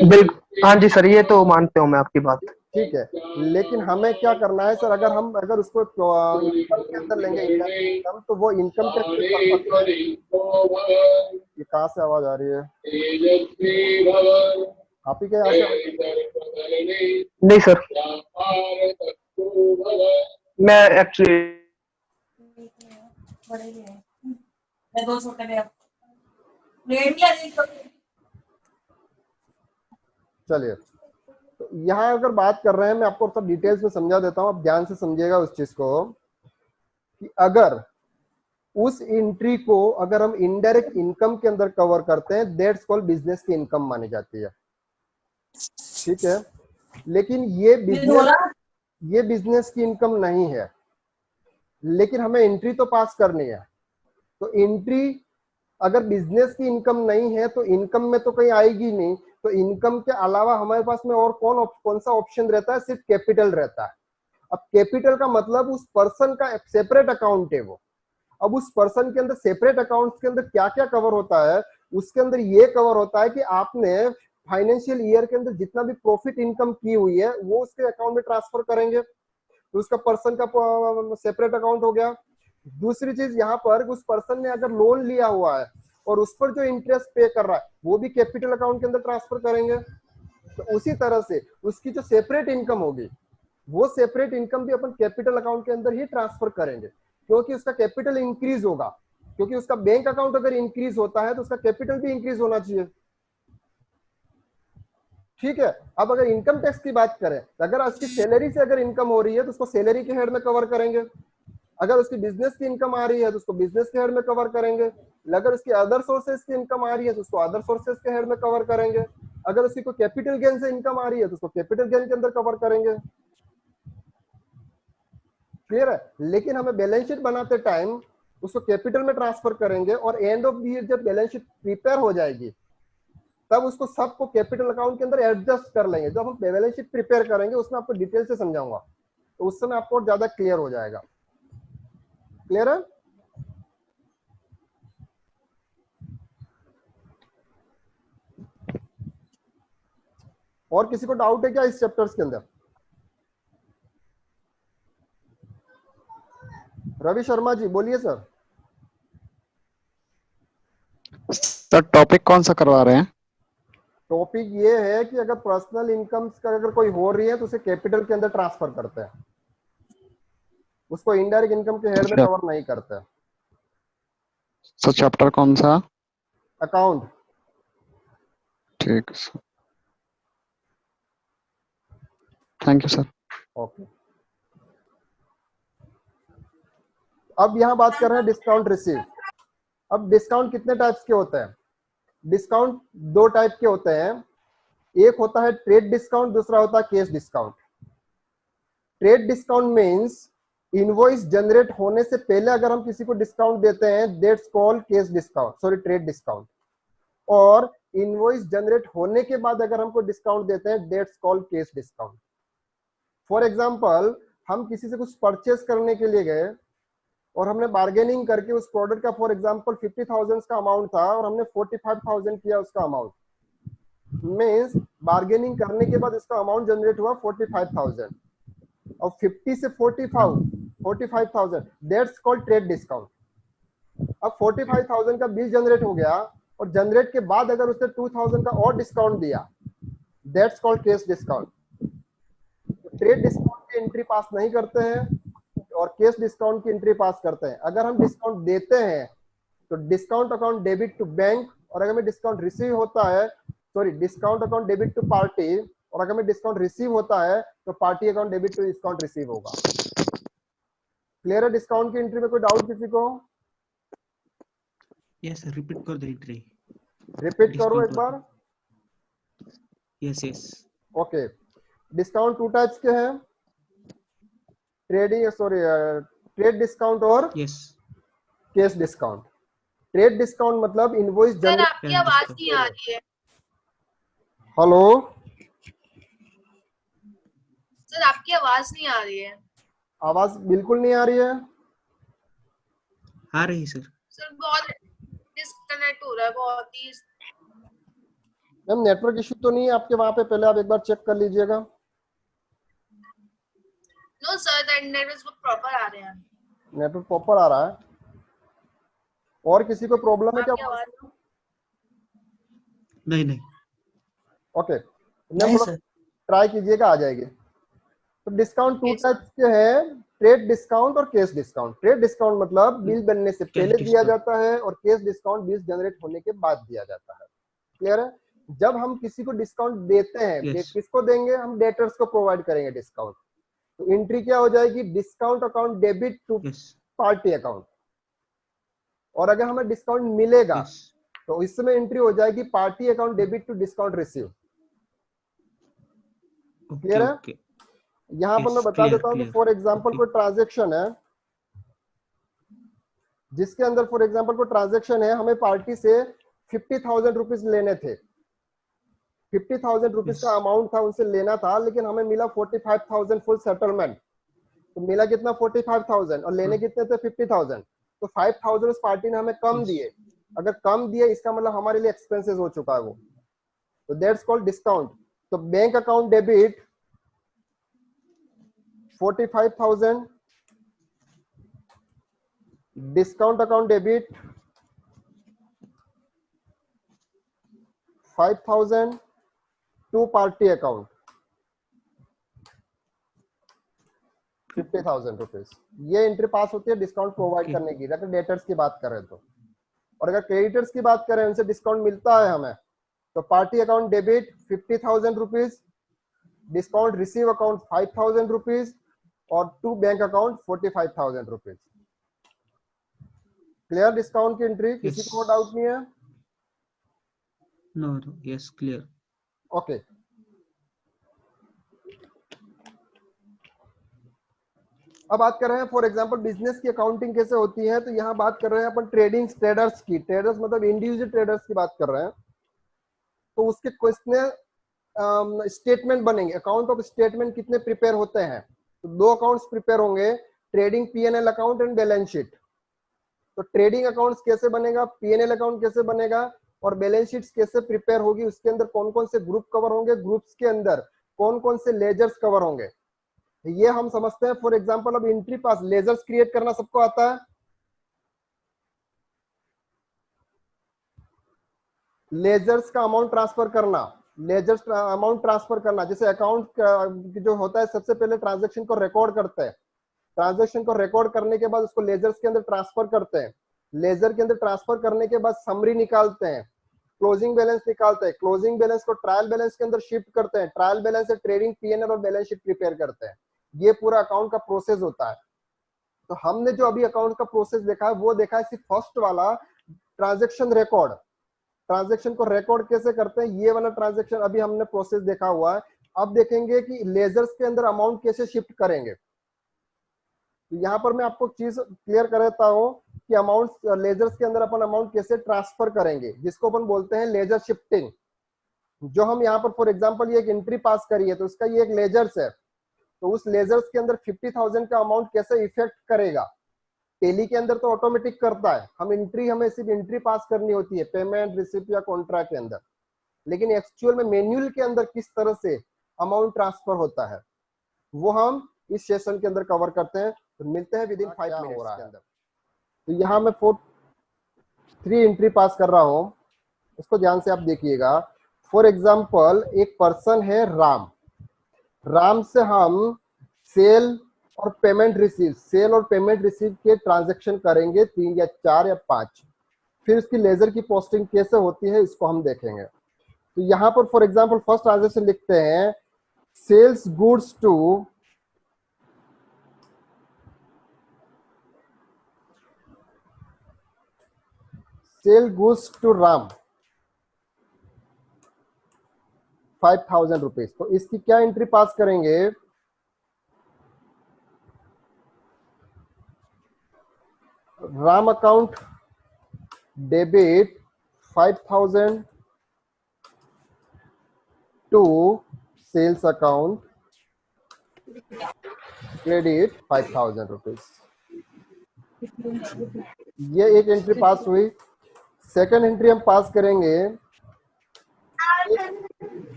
बिल्कुल हाँ जी सर, ये तो मानते हूँ मैं आपकी बात। ठीक है। लेकिन हमें क्या करना है सर, अगर उसको इनकम के अंदर लेंगे, इनडायरेक्ट इनकम, तो वो इनकम टैक्स के पर्पज से। ये कहाँ से आवाज आ रही है? आप ही के यहाँ से आवाज? नहीं सर, मैं एक्चुअली चलिए, तो यहाँ अगर बात कर रहे हैं, मैं आपको सब डिटेल्स में समझा देता हूँ, आप ध्यान से समझिएगा उस चीज को, कि अगर उस एंट्री को अगर हम इनडायरेक्ट इनकम के अंदर कवर करते हैं, दैट्स कॉल्ड बिजनेस की इनकम मानी जाती है। ठीक है। लेकिन ये बिजनेस की इनकम नहीं है, लेकिन हमें एंट्री तो पास करनी है। तो एंट्री अगर बिजनेस की इनकम नहीं है तो इनकम में तो कहीं आएगी नहीं, तो इनकम के अलावा हमारे पास में और कौन सा ऑप्शन रहता है? सिर्फ कैपिटल रहता है। अब कैपिटल का मतलब उस पर्सन का सेपरेट अकाउंट है वो। अब उस पर्सन के अंदर सेपरेट अकाउंट्स के अंदर क्या क्या कवर होता है? उसके अंदर ये कवर होता है कि आपने फाइनेंशियल ईयर के अंदर जितना भी प्रॉफिट इनकम की हुई है वो उसके अकाउंट में ट्रांसफर करेंगे, तो उसका पर्सन का सेपरेट अकाउंट हो गया। दूसरी चीज, यहाँ पर उस पर्सन ने अगर लोन लिया हुआ है और उस पर जो इंटरेस्ट पे कर रहा है वो भी कैपिटल अकाउंट के अंदर ट्रांसफर करेंगे। तो उसी तरह से उसकी जो सेपरेट इनकम होगी, वो सेपरेट इनकम भी अपन कैपिटल अकाउंट के अंदर ही ट्रांसफर करेंगे, क्योंकि उसका कैपिटल इंक्रीज होगा। क्योंकि उसका बैंक अकाउंट अगर इंक्रीज होता है तो उसका कैपिटल भी इंक्रीज होना चाहिए। ठीक है। अब अगर इनकम टैक्स की बात करें, तो अगर उसकी सैलरी से अगर इनकम हो रही है तो उसको सैलरी के हेड में कवर करेंगे। अगर उसकी बिजनेस की इनकम आ रही है तो उसको बिजनेस के हेड में कवर करेंगे। अगर उसकी अदर सोर्सेज की इनकम आ रही है तो उसको अदर सोर्सेज के हेड में कवर करेंगे। अगर उसकी कोई कैपिटल गेन से इनकम आ रही है तो उसको कैपिटल गेन के अंदर कवर करेंगे। क्लियर है? लेकिन हमें बैलेंस शीट बनाते टाइम उसको कैपिटल में ट्रांसफर करेंगे और एंड ऑफ द ईयर जब बैलेंस शीट प्रिपेयर हो जाएगी तब उसको सबको कैपिटल अकाउंट के अंदर एडजस्ट कर लेंगे। जब हम बैलेंस शीट प्रिपेयर करेंगे उसमें आपको डिटेल से समझाऊंगा, तो उस समय आपको और ज्यादा क्लियर हो जाएगा। क्लियर है? और किसी को डाउट है क्या इस चैप्टर्स के अंदर? रवि शर्मा जी बोलिए सर। सर टॉपिक कौन सा करवा रहे हैं? टॉपिक ये है कि अगर पर्सनल इनकम का अगर कोई हो रही है तो उसे कैपिटल के अंदर ट्रांसफर करते हैं, उसको इनडायरेक्ट इनकम के हेड में अच्छा, कवर नहीं करते। सर चैप्टर कौन सा? अकाउंट। ठीक है sir, thank you sir. Okay, अब यहाँ बात कर रहे हैं डिस्काउंट रिसीव। अब डिस्काउंट कितने टाइप्स के होते हैं? डिस्काउंट दो टाइप के होते हैं, एक होता है ट्रेड डिस्काउंट, दूसरा होता है cash discount. Trade discount means invoice generate होने से पहले अगर हम किसी को डिस्काउंट देते हैं, that's called cash discount, sorry trade discount. और इनवॉइस जनरेट होने के बाद अगर हमको डिस्काउंट देते हैं, that's called cash discount. For example, हम किसी से कुछ परचेस करने के लिए गए और हमने बार्गेनिंग करके उस प्रोडक्ट का फॉर एग्जांपल 50,000 का अमाउंट था और हमने 45,000 किया उसका अमाउंट, मींस बार्गेनिंग करने के बाद इसका अमाउंट जनरेट हुआ 45,000 और 50 से 45,000 दैट्स कॉल्ड ट्रेड डिस्काउंट। अब 45,000 का बिल जनरेट हो गया और जनरेट के बाद अगर उसने 2,000 का और डिस्काउंट दिया, that's called cash discount. Trade discount की एंट्री पास नहीं करते हैं और कैश डिस्काउंट की एंट्री पास करते हैं। अगर हम डिस्काउंट देते हैं तो discount account debit to bank, और अगर हमें डिस्काउंट रिसीव होता है, sorry discount account debit to party, और अगर हमें डिस्काउंट रिसीव होता है तो party account debit to discount receive होगा। क्लियर है डिस्काउंट की एंट्री में? कोई डाउट किसी को? यस सर, रिपीट कर दो एंट्री। रिपीट करो एक डिस्काउंट बार। Yes yes. Okay, discount two types के हैं, ट्रेडिंग सॉरी ट्रेड डिस्काउंट और yes cash discount. Trade discount मतलब इनवॉइस सर जनरेट। आपकी आवाज नहीं आ रही है। हेलो सर आपकी आवाज नहीं आ रही है। आवाज बिल्कुल नहीं आ रही है। आ रही सर। सर बहुत डिस्कनेक्ट हो रहा है बहुत ही। मैम नेटवर्क इशू तो नहीं है आपके वहां पे? पहले आप एक बार चेक कर लीजिएगा। No sir, the network proper आ रहे हैं। नेटवर्क प्रॉपर आ रहा है। और किसी को प्रॉब्लम है क्या? आपकी आवाज नहीं नहीं। ओके, नहीं मैम सर। ट्राई कीजिएगा, आ जाएगी। तो discount two Yes, sir. Types के हैं, ट्रेड डिस्काउंट और कैश डिस्काउंट। ट्रेड डिस्काउंट मतलब बिल बनने से पहले कैश दिया डिस्काउंट। जाता है और कैश डिस्काउंट बिल जनरेट होने के बाद दिया जाता है। क्लियर है? जब हम किसी को डिस्काउंट देते हैं, Yes. किसको देंगे? हम डेटर्स को प्रोवाइड करेंगे डिस्काउंट। तो एंट्री क्या हो जाएगी? Discount account debit to yes party account. और अगर हमें डिस्काउंट मिलेगा यस। तो इस समय एंट्री हो जाएगी party account debit to discount receive. Okay clear है? ओके। यहाँ पर Yes, मैं बता clear, देता हूँ कि clear. For example Okay. कोई ट्रांजेक्शन है जिसके अंदर फॉर एग्जाम्पल कोई ट्रांजेक्शन है, हमें पार्टी से 50,000 रुपीज लेने थे, 50,000 रुपीज Yes. का अमाउंट था उनसे लेना था, लेकिन हमें मिला 45,000 फुल सेटलमेंट। तो मिला कितना? 45,000 और लेने कितने थे? 50,000। तो 5,000 उस पार्टी ने हमें कम Yes. दिए। अगर कम दिए इसका मतलब हमारे लिए एक्सपेंसेस हो चुका है वो, तो दैट्स कॉल्ड डिस्काउंट। तो bank account debit 45,000, discount account debit 5,000 to party account 50,000 rupees. ये एंट्री पास होती है डिस्काउंट प्रोवाइड Okay. करने की, अगर डेटर्स की बात करें तो। और अगर क्रेडिटर्स की बात करें, उनसे डिस्काउंट मिलता है हमें, तो party account debit 50,000 rupees, discount receive account 5,000 rupees और to bank account 45,000 rupees. Clear discount की एंट्री? किसी को डाउट नहीं है? No no. Yes, clear. Okay, अब बात कर रहे हैं फॉर एग्जांपल बिजनेस की अकाउंटिंग कैसे होती है। तो यहाँ बात कर रहे हैं अपन ट्रेडर्स की। ट्रेडर्स मतलब इंडिविजुअल ट्रेडर्स की बात कर रहे हैं। तो उसके क्वेश्चन स्टेटमेंट बनेंगे, अकाउंट ऑफ स्टेटमेंट कितने प्रिपेयर होते हैं? तो दो अकाउंट्स प्रिपेयर होंगे, trading P&L account and balance sheet. तो ट्रेडिंग अकाउंट्स कैसे बनेगा, P&L अकाउंट कैसे बनेगा और बैलेंस शीट्स कैसे प्रिपेयर होगी, उसके अंदर कौन कौन से ग्रुप कवर होंगे, ग्रुप्स के अंदर कौन कौन से लेजर्स कवर होंगे, ये हम समझते हैं। फॉर एग्जांपल अब एंट्री पास लेजर्स क्रिएट करना सबको आता है? लेजर्स का अमाउंट ट्रांसफर करना, लेजर अमाउंट ट्रांसफर करना, जैसे अकाउंट जो होता है सबसे पहले ट्रांजेक्शन को रिकॉर्ड करते हैं, ट्रांजेक्शन को रिकॉर्ड करने के बाद उसको लेजर्स के अंदर ट्रांसफर करते हैं, लेजर के अंदर ट्रांसफर करने के बाद समरी निकालते हैं, क्लोजिंग बैलेंस निकालते हैं, क्लोजिंग बैलेंस को ट्रायल बैलेंस के अंदर शिफ्ट करते हैं, ट्रायल बैलेंस से ट्रेडिंग पीएनएल और बैलेंस शीट प्रिपेयर करते हैं। ये पूरा अकाउंट का प्रोसेस होता है। तो हमने जो अभी अकाउंट का प्रोसेस देखा है वो देखा है सिर्फ फर्स्ट वाला ट्रांजेक्शन रिकॉर्ड, ट्रांजेक्शन को रिकॉर्ड कैसे करते हैं, ये वाला ट्रांजेक्शन अभी हमने प्रोसेस देखा हुआ है। अब देखेंगे कि लेजर्स के अंदर अमाउंट कैसे शिफ्ट करेंगे। तो यहाँ पर मैं आपको चीज क्लियर कर देता हूँ कि अमाउंट लेजर्स के अंदर अपन अमाउंट कैसे ट्रांसफर करेंगे, जिसको अपन बोलते हैं लेजर शिफ्टिंग। जो हम यहाँ पर फॉर एग्जांपल ये एक एंट्री पास करी है तो इसका ये एक लेजर्स है, तो उस लेजर्स के अंदर 50,000 का अमाउंट कैसे इफेक्ट करेगा। टेली के अंदर तो ऑटोमेटिक करता है, हमें सिर्फ एंट्री पास करनी होती है पेमेंट रिसिप्ट या कॉन्ट्रैक्ट के अंदर, लेकिन एक्चुअल में मैन्युअल के अंदर किस तरह से अमाउंट ट्रांसफर होता है वो हम इस सेशन के अंदर कवर करते हैं। तो मिलते हैं विद इन 5 मिनट्स के अंदर। तो यहाँ मैं 3 एंट्री पास कर रहा हूँ, इसको ध्यान से आप देखिएगा। फॉर एग्जाम्पल एक पर्सन है राम, राम से हम सेल और पेमेंट रिसीव के ट्रांजैक्शन करेंगे 3 या 4 या 5। फिर उसकी लेजर की पोस्टिंग कैसे होती है इसको हम देखेंगे। तो यहाँ पर फॉर एग्जांपल फर्स्ट ट्रांजैक्शन लिखते हैं sales goods to Ram 5,000 rupees. तो इसकी क्या एंट्री पास करेंगे, Ram account debit 5,000 to sales account credit 5,000 rupees. ये एक एंट्री पास हुई। सेकंड एंट्री हम पास करेंगे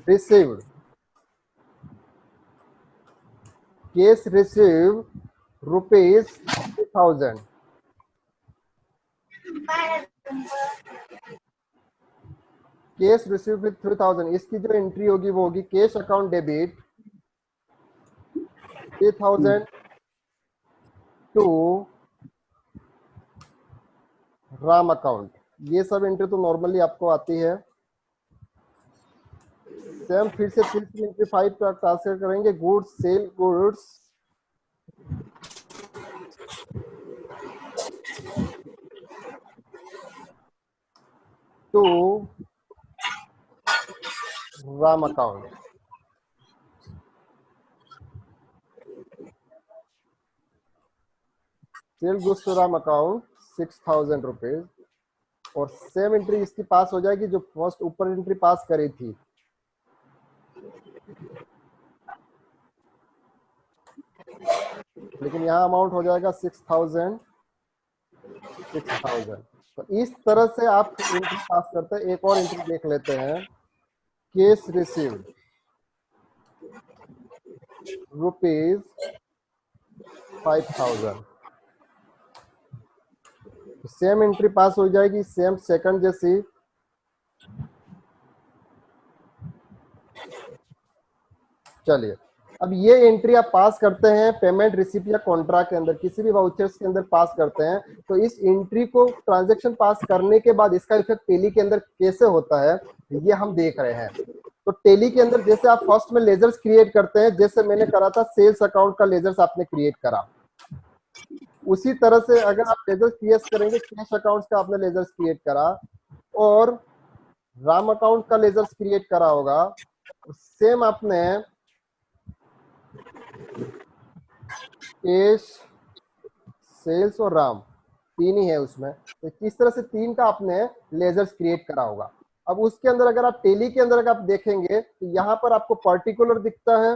received, cash receive rupees 3,000, cash receive with 3,000। इसकी जो एंट्री होगी वो होगी cash account debit 3,000 to Ram account. ये सब एंट्री तो नॉर्मली आपको आती है। सेम फिर से तीसरी एंट्री 5 पर ट्रांसफर करेंगे goods sale goods to Ram account. Sale goods to Ram account 6,000 rupees. और सेम एंट्री इसकी पास हो जाएगी जो फर्स्ट ऊपर एंट्री पास करी थी। लेकिन यहाँ अमाउंट हो जाएगा 6,000। तो इस तरह से आप एंट्री पास करते हैं। एक और एंट्री देख लेते हैं, case received rupees 5,000। Same entry पास हो जाएगी, सेम सेकंड जैसी। चलिए अब ये एंट्री आप पास करते हैं पेमेंट रिसिप्ट या कॉन्ट्रैक्ट के अंदर, किसी भी वाउचर्स के अंदर पास करते हैं। तो इस एंट्री को ट्रांजैक्शन पास करने के बाद इसका इफेक्ट टेली के अंदर कैसे होता है ये हम देख रहे हैं। तो टेली के अंदर जैसे आप फर्स्ट में लेजर्स क्रिएट करते हैं, जैसे मैंने करा था सेल्स अकाउंट का लेजर्स आपने क्रिएट करा, उसी तरह से अगर आप लेजर्स क्रिएट करेंगे, कैश अकाउंट का आपने लेजर्स क्रिएट करा और राम अकाउंट का लेजर्स क्रिएट करा होगा, सेम आपने कैश सेल्स और राम 3 ही है उसमें, तो किस तरह से 3 का आपने लेजर्स क्रिएट करा होगा। अब उसके अंदर अगर आप टेली के अंदर अगर आप देखेंगे तो यहाँ पर आपको पर्टिकुलर दिखता है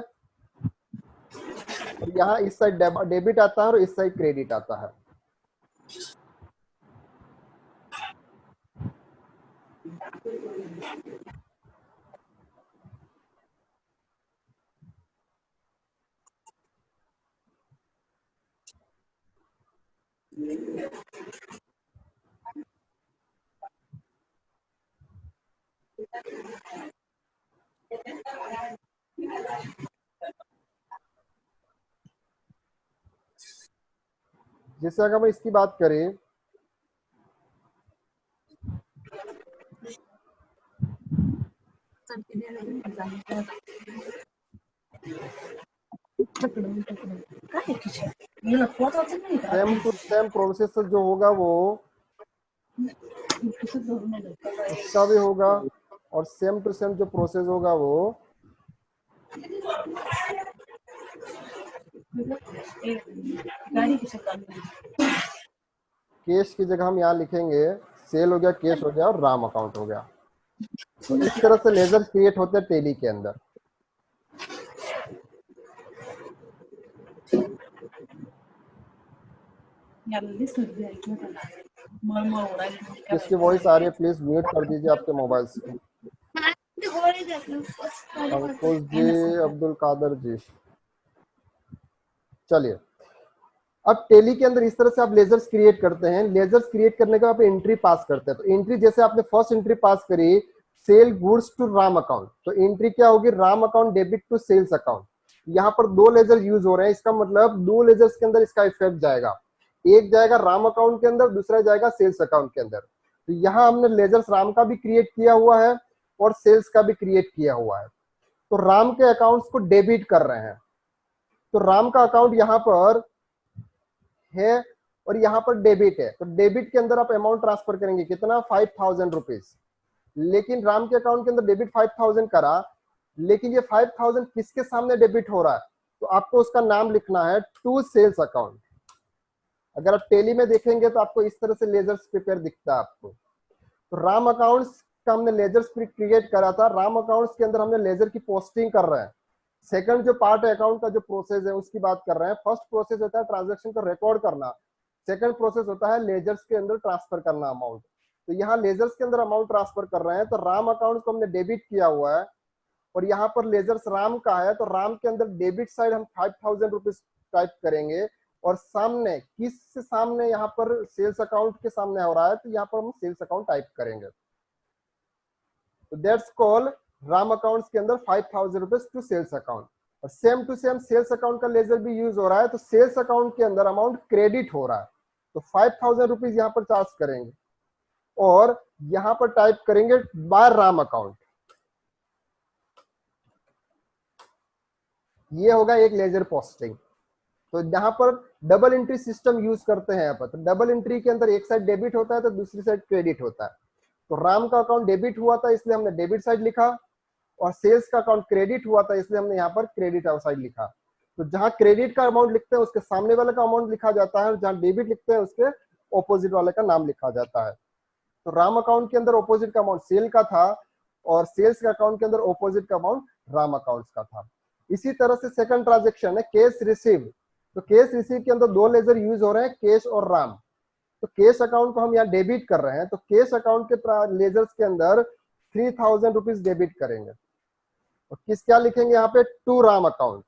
और यहाँ इस साइड डेबिट आता है और इस साइड क्रेडिट आता है। जैसे अगर हम इसकी बात करें, सेम टू सेम प्रोसेस जो होगा वो उसका भी होगा, और सेम टू सेम जो प्रोसेस होगा वो कैश की जगह हम यहाँ लिखेंगे सेल हो गया, कैश हो गया और राम अकाउंट हो गया। तो इस तरह से लेजर क्रिएट होते हैं टेली के अंदर। किसकी वॉइस आ रही है प्लीज म्यूट कर दीजिए आपके मोबाइल से। अंकुश जी, अब्दुल कादर जी। चलिए, अब टेली के अंदर इस तरह से आप लेजर्स क्रिएट करते हैं। लेजर्स क्रिएट करने के बाद आप एंट्री पास करते हैं। तो एंट्री जैसे आपने फर्स्ट एंट्री पास करी, sale goods to Ram account, तो एंट्री क्या होगी, Ram account debit to sales account. यहाँ पर दो लेजर यूज हो रहे हैं, इसका मतलब दो लेजर्स के अंदर इसका इफेक्ट जाएगा। एक जाएगा राम अकाउंट के अंदर, दूसरा जाएगा सेल्स अकाउंट के अंदर। तो यहाँ हमने लेजर्स राम का भी क्रिएट किया हुआ है और सेल्स का भी क्रिएट किया हुआ है। तो राम के अकाउंट्स को डेबिट कर रहे हैं। तो राम का अकाउंट यहाँ पर है और यहाँ पर डेबिट है। तो डेबिट के अंदर आप अमाउंट ट्रांसफर करेंगे कितना, 5000 रुपीज। लेकिन राम के अकाउंट के अंदर डेबिट 5000 करा, लेकिन ये 5000 किसके सामने डेबिट हो रहा है, तो आपको उसका नाम लिखना है टू सेल्स अकाउंट। अगर आप टेली में देखेंगे तो आपको इस तरह से लेजर्स प्रिपेयर दिखता है आपको। तो राम अकाउंट्स का हमने लेजर्स क्रिएट करा था। राम अकाउंट्स के अंदर हमने लेजर की पोस्टिंग कर रहे हैं। सेकंड जो पार्ट है अकाउंट का जो प्रोसेस है उसकी बात कर रहे हैं। फर्स्ट प्रोसेस होता है ट्रांजैक्शन को रिकॉर्ड करना, सेकंड प्रोसेस होता है लेजर्स के अंदर ट्रांसफर करना अमाउंट। तो यहाँ लेजर्स के अंदर अमाउंट ट्रांसफर कर रहे हैं, तो राम अकाउंट को हमने डेबिट किया हुआ है और यहाँ पर लेजर्स राम का है। तो राम के अंदर डेबिट साइड हम 5000 रुपीज टाइप करेंगे और सामने किस सामने, यहाँ पर सेल्स अकाउंट के सामने हो रहा है, तो यहाँ पर हम सेल्स अकाउंट टाइप करेंगे। तो दैट्स कॉल राम अकाउंट्स के अंदर 5000 रुपीज टू सेल्स अकाउंट। और same to same sales account का लेजर भी यूज हो रहा है। तो सेल्स अकाउंट के अंदर अमाउंट क्रेडिट हो रहा है, तो 5000 रुपीज यहाँ पर चार्ज करेंगे और यहाँ पर टाइप करेंगे बाय राम अकाउंट। ये होगा एक लेजर पोस्टिंग। तो यहाँ पर डबल एंट्री सिस्टम यूज करते हैं यहाँ पर। तो डबल एंट्री के अंदर एक साइड डेबिट होता है तो दूसरी साइड क्रेडिट होता है। तो राम का अकाउंट डेबिट हुआ था इसलिए हमने डेबिट साइड लिखा, और सेल्स का अकाउंट क्रेडिट हुआ था इसलिए हमने यहाँ पर क्रेडिट साइड लिखा। तो जहां क्रेडिट का अमाउंट लिखते हैं उसके सामने वाले का अमाउंट लिखा जाता है, और जहां डेबिट लिखते हैं उसके ऑपोजिट वाले का नाम लिखा जाता है। तो राम अकाउंट के अंदर ऑपोजिट का अमाउंट सेल का था और सेल्स का अकाउंट के अंदर ऑपोजिट का अमाउंट राम अकाउंट का था। इसी तरह से सेकंड ट्रांजेक्शन है कैश रिसीव। तो कैश रिसीव के अंदर दो लेजर यूज हो रहे हैं, कैश और राम। तो कैश अकाउंट को हम यहाँ डेबिट कर रहे हैं, तो कैश अकाउंट के लेजर्स के अंदर 3000 रुपीज डेबिट करेंगे और किस क्या लिखेंगे यहाँ पे, टू राम अकाउंट।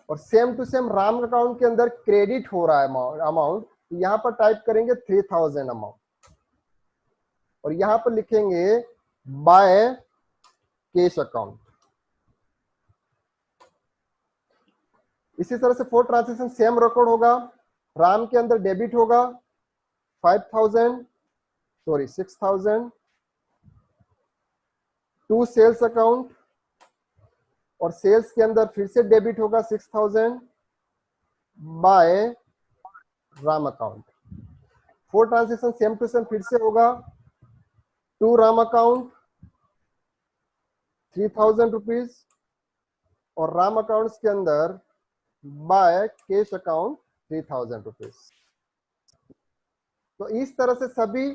और same to same Ram account के अंदर क्रेडिट हो रहा है अमाउंट, तो यहाँ पर टाइप करेंगे 3000 अमाउंट और यहाँ पर लिखेंगे बाय कैश अकाउंट। इसी तरह से फोर्थ ट्रांजेक्शन सेम रिकॉर्ड होगा। राम के अंदर डेबिट होगा 6000 टू सेल्स अकाउंट, और सेल्स के अंदर फिर से डेबिट होगा 6000 by Ram account. Fourth transaction same to same फिर से होगा, टू राम अकाउंट 3000 रुपीज और राम अकाउंट्स के अंदर बाय कैश अकाउंट 3000 रुपीज। तो इस तरह से सभी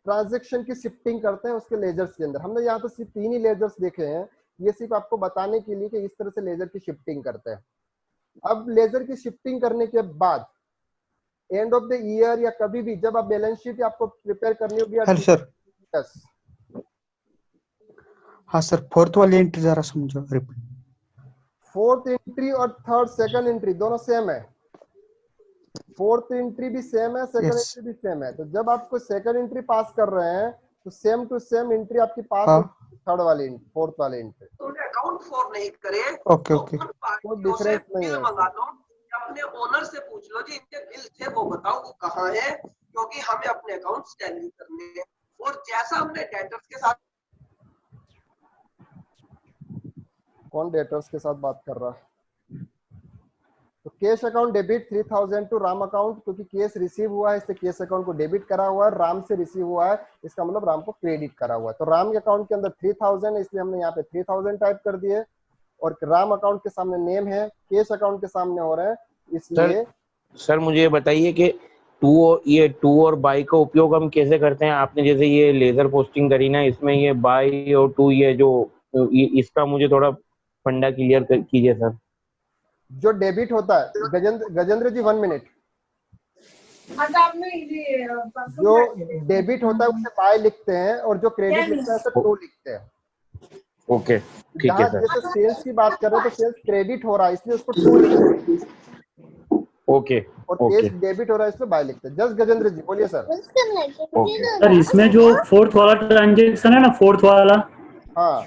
ट्रांजैक्शन की शिफ्टिंग करते हैं उसके लेजर्स के अंदर। हमने यहाँ तो सिर्फ 3 ही लेजर्स देखे हैं, ये सिर्फ आपको बताने के लिए कि इस तरह से लेजर की शिफ्टिंग करते हैं। अब लेजर की शिफ्टिंग करने के बाद एंड ऑफ द ईयर या कभी भी जब आप बैलेंस शीट आपको प्रिपेयर करनी होगी, हेलो सर। यस हाँ सर, फोर्थ वाली एंट्री जरा समझो, रिपीट। फोर्थ एंट्री और थर्ड सेकंड एंट्री दोनों सेम है। फोर्थ एंट्री भी सेम है, सेकंड Yes. एंट्री भी सेम है। तो जब आपको सेकंड एंट्री पास कर रहे हैं तो सेम टू सेम एंट्री आपकी पास हाँ। थर्ड वाली फोर्थ वाली एंट्री। अकाउंट फॉर नहीं करे ओके तो ओके उन कोई पार्टियों से डिफरेंस नहीं बिल है मंगा इसमें। लो, या अपने ओनर से पूछ लो जी इनके बिल थे वो बताओ वो कहाँ है, क्योंकि हमें अपने अकाउंट्स टैली करने हैं। और जैसा हमने डेटर्स के साथ, कौन डेटर्स के साथ बात कर रहा है? तो cash account debit 3000 to Ram account, क्योंकि केस रिसीव हुआ है इसलिए केस अकाउंट को डेबिट करा हुआ है, राम से रिसीव हुआ है इसका मतलब राम को क्रेडिट करा हुआ है। तो राम के अकाउंट के अंदर 3000 है इसलिए हमने यहाँ पे 3000 टाइप कर दिए, और राम अकाउंट के सामने नेम है, केश अकाउंट के सामने हो रहे हैं इसलिए। सर मुझे ये बताइए कि टू और बाई का उपयोग हम कैसे करते हैं? आपने जैसे ये लेजर पोस्टिंग करी ना, इसमें ये बाई और टू ये जो इसका मुझे थोड़ा फंडा क्लियर कीजिए सर। जो डेबिट होता है, गजेंद्र जी 1 मिनट, जो डेबिट होता है उसे बाय लिखते हैं और जो क्रेडिट लिखता है उसे टू लिखते हैं। ओके ठीक है यहाँ सर। जैसे सेल्स की बात कर रहे हैं तो सेल्स क्रेडिट हो रहा है इसलिए उसको टू लिखते हैं, ओके और ओके केस डेबिट हो रहा है इसलिए बाय लिखते हैं। जस्ट गजेंद्र जी बोलिए सर। ओके। सर इसमें जो फोर्थ वाला ट्रांजेक्शन है ना, फोर्थ वाला, हाँ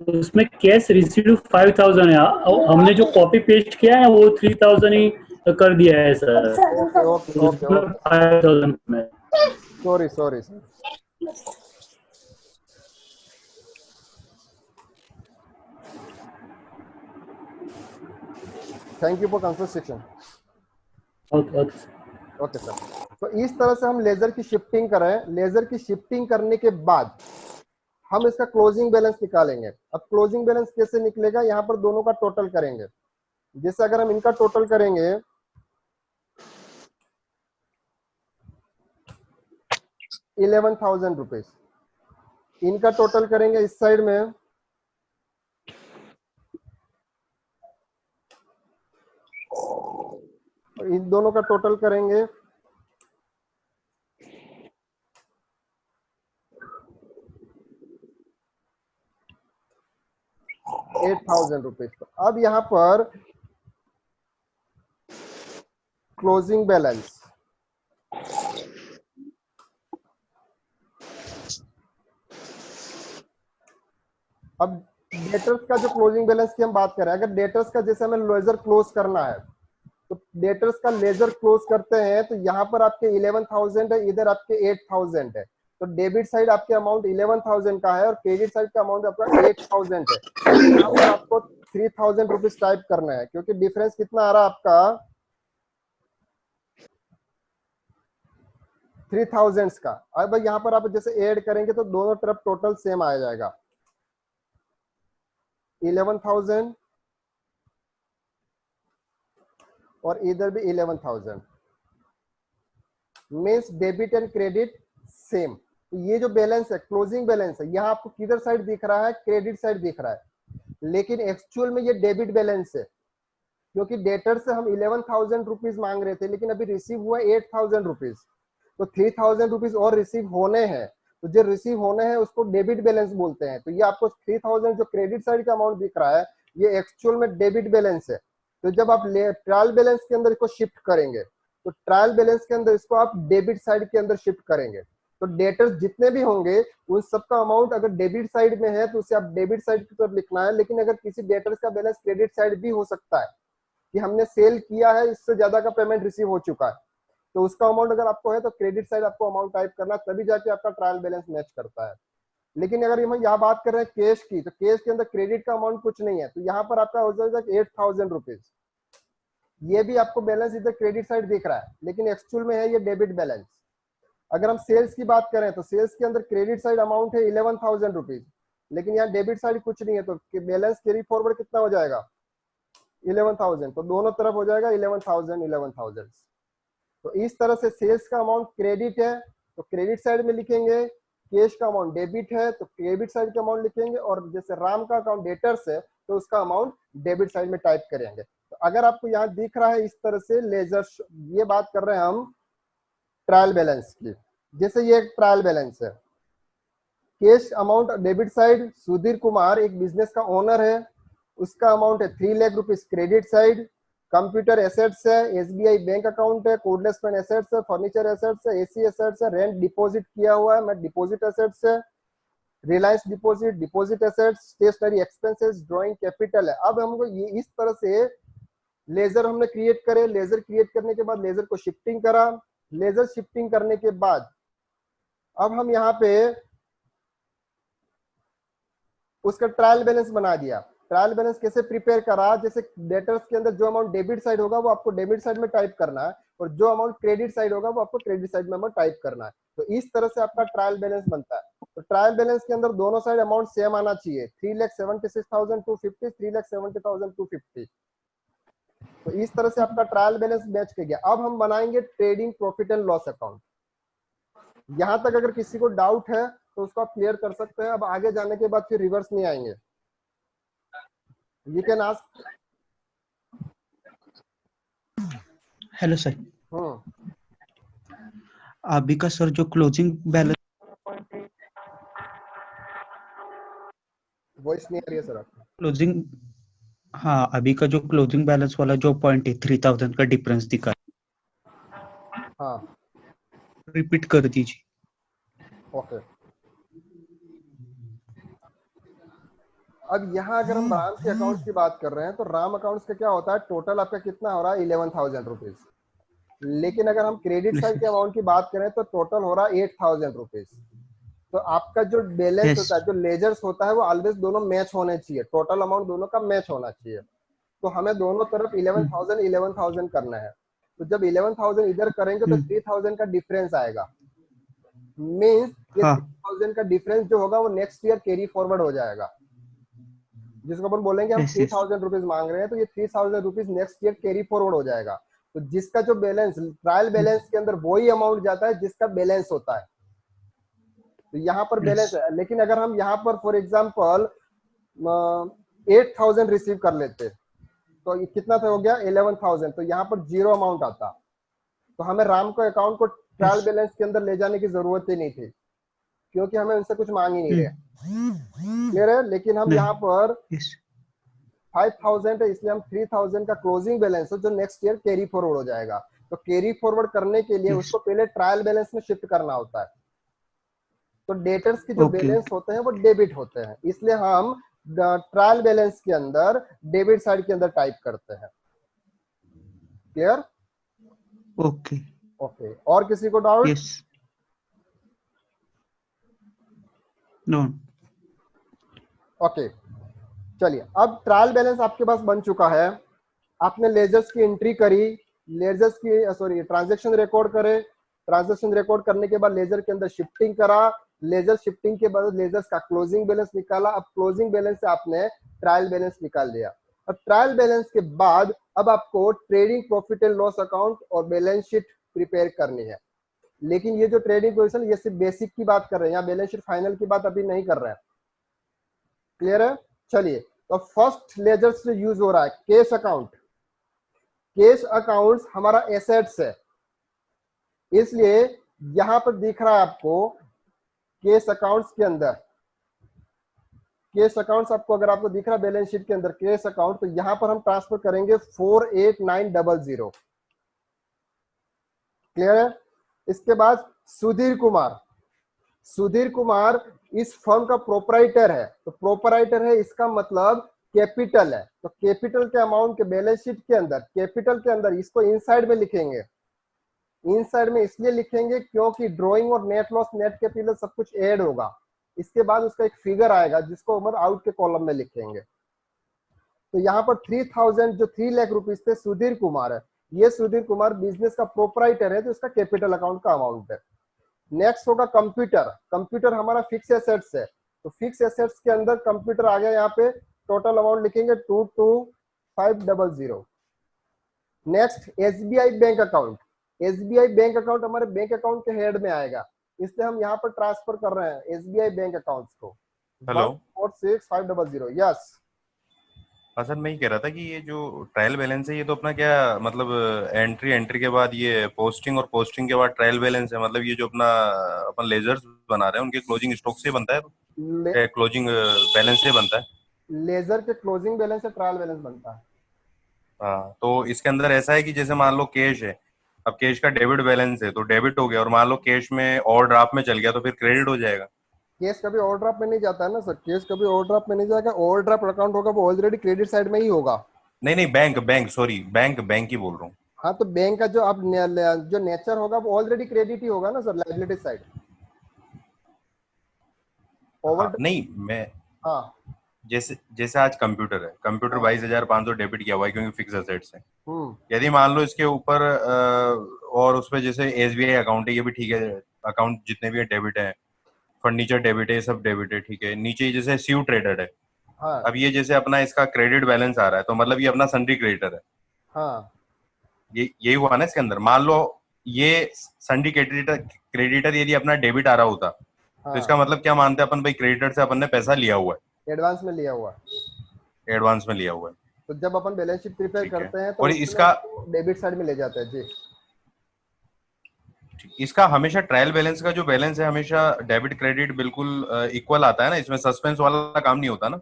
उसमें कैश रिसीव 5000 है और हमने जो कॉपी पेस्ट किया है वो 3000 ही कर दिया है सर। ओके ओके ओके उसमें ओके 5000 में। Sorry sorry sir. Thank you for consideration. Okay okay sir. तो इस तरह से हम लेजर की शिफ्टिंग करें। लेजर की शिफ्टिंग करने के बाद हम इसका क्लोजिंग बैलेंस निकालेंगे। अब क्लोजिंग बैलेंस कैसे निकलेगा, यहाँ पर दोनों का टोटल करेंगे। जैसे अगर हम इनका टोटल करेंगे 11,000 रुपीज, इनका टोटल करेंगे इस साइड में और इन दोनों का टोटल करेंगे 8,000 रुपीज। तो अब यहाँ पर क्लोजिंग बैलेंस, अब डेटर्स का जो क्लोजिंग बैलेंस की हम बात करें, अगर डेटर्स का जैसे हमें लेजर क्लोज करना है तो डेटर्स का लेजर क्लोज करते हैं तो यहाँ पर आपके 11,000 है, इधर आपके 8,000 है। तो डेबिट साइड आपके अमाउंट 11,000 का है और क्रेडिट साइड का अमाउंट आपका 8,000 है। यहाँ पर आपको 3,000 रुपीज टाइप करना है, क्योंकि डिफरेंस कितना आ रहा है आपका 3,000 का। अब यहाँ पर आप जैसे ऐड करेंगे तो दोनों तरफ टोटल सेम आ जाएगा, 11,000 और इधर भी 11,000, means debit and credit same. तो ये जो बैलेंस है, क्लोजिंग बैलेंस है, यहाँ आपको किधर साइड दिख रहा है, क्रेडिट साइड दिख रहा है, लेकिन एक्चुअल में ये डेबिट बैलेंस है, क्योंकि डेटर से हम 11,000 रुपीज मांग रहे थे लेकिन अभी रिसीव हुआ 8,000 रुपीज। तो 3,000 रुपीज और रिसीव होने हैं, तो जो रिसीव होने हैं उसको डेबिट बैलेंस बोलते हैं। तो ये आपको 3,000 जो क्रेडिट साइड का अमाउंट दिख रहा है ये एक्चुअल में डेबिट बैलेंस है। तो जब आप ट्रायल बैलेंस के अंदर इसको शिफ्ट करेंगे तो ट्रायल बैलेंस के अंदर इसको आप डेबिट साइड के अंदर शिफ्ट करेंगे। तो डेटर्स जितने भी होंगे उन सबका अमाउंट अगर डेबिट साइड में है तो उसे आप डेबिट साइड की तरफ लिखना है। लेकिन अगर किसी डेटर्स का बैलेंस क्रेडिट साइड भी हो सकता है कि हमने सेल किया है, इससे ज्यादा का पेमेंट रिसीव हो चुका है, तो उसका अमाउंट अगर आपको है तो क्रेडिट साइड आपको अमाउंट टाइप करना, तभी जाके आपका ट्रायल बैलेंस मैच करता है। लेकिन अगर हम यहाँ बात कर रहे हैं कैश की, तो कैश के अंदर क्रेडिट का अमाउंट कुछ नहीं है, तो यहाँ पर आपका हो जाएगा 8,000 रुपीज। ये भी आपको बैलेंस इधर क्रेडिट साइड दिख रहा है लेकिन एक्चुअल में है ये डेबिट बैलेंस। अगर हम सेल्स की बात करें तो सेल्स के अंदर क्रेडिट साइड अमाउंट है 11,000 रुपीज, लेकिन यहाँ डेबिट साइड कुछ नहीं है, तो बैलेंस कैरी फॉरवर्ड कितना हो जाएगा 11,000। तो दोनों तरफ हो जाएगा 11,000। तो इस तरह से सेल्स का अमाउंट क्रेडिट है तो क्रेडिट साइड में लिखेंगे, कैश का अमाउंट डेबिट है तो डेबिट साइड का अमाउंट लिखेंगे, और जैसे राम का अकाउंट डेटर्स है तो उसका अमाउंट डेबिट साइड में टाइप करेंगे। तो अगर आपको यहाँ दिख रहा है इस तरह से लेजर, ये बात कर रहे हैं हम ट्रायल बैलेंस की। जैसे ये एक ट्रायल बैलेंस है, cash amount debit side, Sudhir Kumar एक बिजनेस का ओनर है, उसका अमाउंट है 3 lakh rupees credit side. Computer assets है, एसबीआई बैंक अकाउंट है, कोडलेस फंड एसेट्स है, फर्नीचर एसेट्स है, एसी एसेट्स है, रेंट डिपॉजिट किया हुआ है मैं डिपॉजिट एसेट्स है, Reliance deposit, deposit assets, stationery expenses, drawing capital है। अब हमको ये इस तरह से लेजर हमने क्रिएट करे, लेजर क्रिएट करने के बाद लेजर को शिफ्टिंग करा, लेजर शिफ्टिंग करने के बाद अब हम यहाँ पे उसका ट्रायल बैलेंस बना दिया। ट्रायल बैलेंस कैसे प्रिपेयर करा, जैसे डेटर्स के अंदर जो अमाउंट डेबिट साइड होगा वो आपको डेबिट साइड में टाइप करना है, और जो अमाउंट क्रेडिट साइड होगा वो आपको क्रेडिट साइड में टाइप करना है। तो इस तरह से आपका ट्रायल बैलेंस बनता है। तो ट्रायल बैलेंस के अंदर दोनों साइड अमाउंट सेम आना चाहिए, 3,76,250, 3,70,250। तो इस तरह से आपका ट्रायल बैलेंस मैच कर गया। अब हम बनाएंगे trading profit and loss account. यहां तक अगर किसी को डाउट है तो उसको आप क्लियर कर सकते हैं। अब आगे जाने के बाद फिर रिवर्स नहीं आएंगे। You can ask. Hello sir. अभी का सर जो क्लोजिंग बैलेंस, वॉइस नहीं आ रही है सर आपकी। क्लोजिंग, हाँ अभी का जो क्लोजिंग बैलेंस वाला जो पॉइंट है 3,000 का डिफरेंस दिखा, हाँ रिपीट कर दीजिए। ओके। अब यहाँ अगर हम राम के अकाउंट्स की बात कर रहे हैं तो राम अकाउंट्स का क्या होता है, टोटल आपका कितना हो रहा है 11,000 रुपीज। लेकिन अगर हम क्रेडिट साइड के अमाउंट की बात करें तो टोटल हो रहा है 8,000 रुपीज। तो आपका जो बैलेंस होता है, जो लेजर्स होता है, वो ऑलवेज दोनों मैच होने चाहिए, टोटल अमाउंट दोनों का मैच होना चाहिए। तो हमें दोनों तरफ 11,000 11,000 करना है। तो जब 11,000 इधर करेंगे तो 3,000 का डिफरेंस आएगा। मीन्स ये 3,000 का डिफरेंस जो होगा वो नेक्स्ट ईयर कैरी फॉरवर्ड हो जाएगा, जिसको अपन बोलेंगे हम 3,000 रुपीज मांग रहे हैं, तो ये 3,000 rupees next year carry forward हो जाएगा। तो जिसका जो बैलेंस ट्रायल बैलेंस के अंदर वही अमाउंट जाता है जिसका बैलेंस होता है। तो यहाँ पर बैलेंस है। लेकिन अगर हम यहाँ पर फॉर एग्जाम्पल 8,000 रिसीव कर लेते तो ये कितना था, हो गया 11,000। तो यहाँ पर जीरो अमाउंट आता। तो हमें राम को अकाउंट को ट्रायल बैलेंस के अंदर ले जाने की जरूरत ही नहीं थी, क्योंकि हमें उनसे कुछ मांग ही नहीं रहे। क्लियर है। लेकिन हम यहाँ पर 5,000 है, इसलिए हम 3,000 का क्लोजिंग बैलेंस है जो नेक्स्ट ईयर कैरी फॉरवर्ड हो जाएगा। तो कैरी फॉरवर्ड करने के लिए उसको पहले ट्रायल बैलेंस में शिफ्ट करना होता है। तो डेटर्स के जो बैलेंस होते हैं वो डेबिट होते हैं, इसलिए हम ट्रायल बैलेंस के अंदर डेबिट साइड के अंदर टाइप करते हैं। क्लियर? Okay okay. और किसी को डाउट? Yes no. ओके चलिए, अब ट्रायल बैलेंस आपके पास बन चुका है। आपने लेजर्स की एंट्री करी, लेजर्स की सॉरी ट्रांजैक्शन रिकॉर्ड करे, ट्रांजैक्शन रिकॉर्ड करने के बाद लेजर के अंदर शिफ्टिंग करा, लेजर शिफ्टिंग के बाद लेजर्स का क्लोजिंग बैलेंस निकाला। अब क्लोजिंग बैलेंस से आपने ट्रायल बैलेंस निकाल दिया। अब ट्रायल बैलेंस के बाद अब आपको trading profit and loss account और बैलेंस शीट प्रिपेयर करनी है। लेकिन ये जो ट्रेडिंग पोजीशन, ये सिर्फ बेसिक की बात कर रहे हैं, यहाँ बैलेंस शीट फाइनल की बात अभी नहीं कर रहे हैं। क्लियर है? चलिए, तो फर्स्ट लेजर से यूज हो रहा है कैश अकाउंट। कैश अकाउंट्स हमारा एसेट्स है, इसलिए यहां पर दिख रहा है आपको कैश अकाउंट्स के अंदर, कैश अकाउंट्स आपको अगर आपको दिख रहा है बैलेंस शीट के अंदर कैश अकाउंट, तो यहां पर हम ट्रांसफर करेंगे 48900। क्लियर है? इसके बाद सुधीर कुमार, सुधीर कुमार इस फर्म का प्रोपराइटर है। तो प्रोपराइटर है, इसका मतलब कैपिटल है। तो कैपिटल के अमाउंट के बैलेंस शीट के अंदर, कैपिटल के अंदर इसको इनसाइड में लिखेंगे। इनसाइड में इसलिए लिखेंगे क्योंकि ड्राइंग और नेट लॉस, नेट कैपिटल सब कुछ ऐड होगा। इसके बाद उसका एक फिगर आएगा जिसको हम आउट के कॉलम में लिखेंगे। तो यहाँ पर 3,000 जो 3 लाख रुपीज थे सुधीर कुमार है। ये सुधीर कुमार बिजनेस का प्रोपराइटर है, तो इसका कैपिटल अकाउंट का अमाउंट है। नेक्स्ट होगा कंप्यूटर। कंप्यूटर हमारा फिक्स एसेट्स है, तो फिक्स एसेट्स के अंदर कंप्यूटर आ गया। यहाँ पे टोटल अमाउंट लिखेंगे 22,500। Next SBI bank account. SBI bank account हमारे बैंक अकाउंट के हेड में आएगा, इसलिए हम यहाँ पर ट्रांसफर कर रहे हैं एसबीआई बैंक अकाउंट्स को। हेलो 146,500। यस सर, मैं ये कह रहा था कि ये जो ट्रायल बैलेंस है ये तो अपना क्या मतलब एंट्री के बाद ये पोस्टिंग और पोस्टिंग के बाद ट्रायल बैलेंस है, मतलब ये जो अपना अपन लेजर्स बना रहे हैं उनके क्लोजिंग स्टॉक से बनता है, क्लोजिंग बैलेंस से बनता है? लेजर के क्लोजिंग बैलेंस से ट्रायल बैलेंस बनता है। हाँ, तो इसके अंदर ऐसा है कि जैसे मान लो कैश है, अब कैश का डेबिट बैलेंस है तो डेबिट हो गया, और मान लो कैश में और ड्राफ्ट में चल गया तो फिर क्रेडिट हो जाएगा। केस कभी ओवरड्राफ्ट में नहीं जाता है ना सर, केस कभी ओवरड्राफ्ट में नहीं जाएगा, ओवरड्राफ्ट अकाउंट होगा वो ऑलरेडी क्रेडिट साइड में ही होगा। नहीं नहीं, bank bank sorry, bank bank ही बोल रहा हूँ। हाँ तो बैंक का जो आप जो नेचर होगा वो ऑलरेडी क्रेडिट ही होगा ना सर, लायबिलिटी साइड। हाँ, नहीं मैं हाँ जैसे जैसे आज कंप्यूटर है, कंप्यूटर 22,500 डेबिट किया हुआ है क्योंकि फिक्स एसेट्स है। हम्म यदि मान लो इसके ऊपर और उस पे जैसे एसबीआई अकाउंट है, ये भी ठीक है, अकाउंट जितने भी है डेबिट है, फर्नीचर डेबिट है, सब डेबिट है, ठीक है। नीचे ही जैसे सीयू ट्रेडेड है, हाँ अब ये जैसे अपना इसका क्रेडिट बैलेंस आ रहा है तो मतलब ये अपना सन्ड्री क्रेडिटर है, हाँ ये यही हुआ ना इसके अंदर। मान लो ये सन्ड्री क्रेडिटर यदि अपना डेबिट आ रहा होता तो हाँ इसका मतलब क्या मानते हैं अपन, भाई क्रेडिटर से अपन ने पैसा लिया हुआ है, एडवांस में लिया हुआ है। एडवांस में लिया हुआ है। तो जब अपन बैलेंस शीट प्रिपेयर ठीक है। करते हैं तो और उसमें इसका डेबिट साइड में ले जाते हैं जी। इसका हमेशा ट्रायल बैलेंस का जो बैलेंस है हमेशा डेबिट क्रेडिट बिल्कुल इक्वल आता है ना, इसमें सस्पेंस वाला काम नहीं होता ना।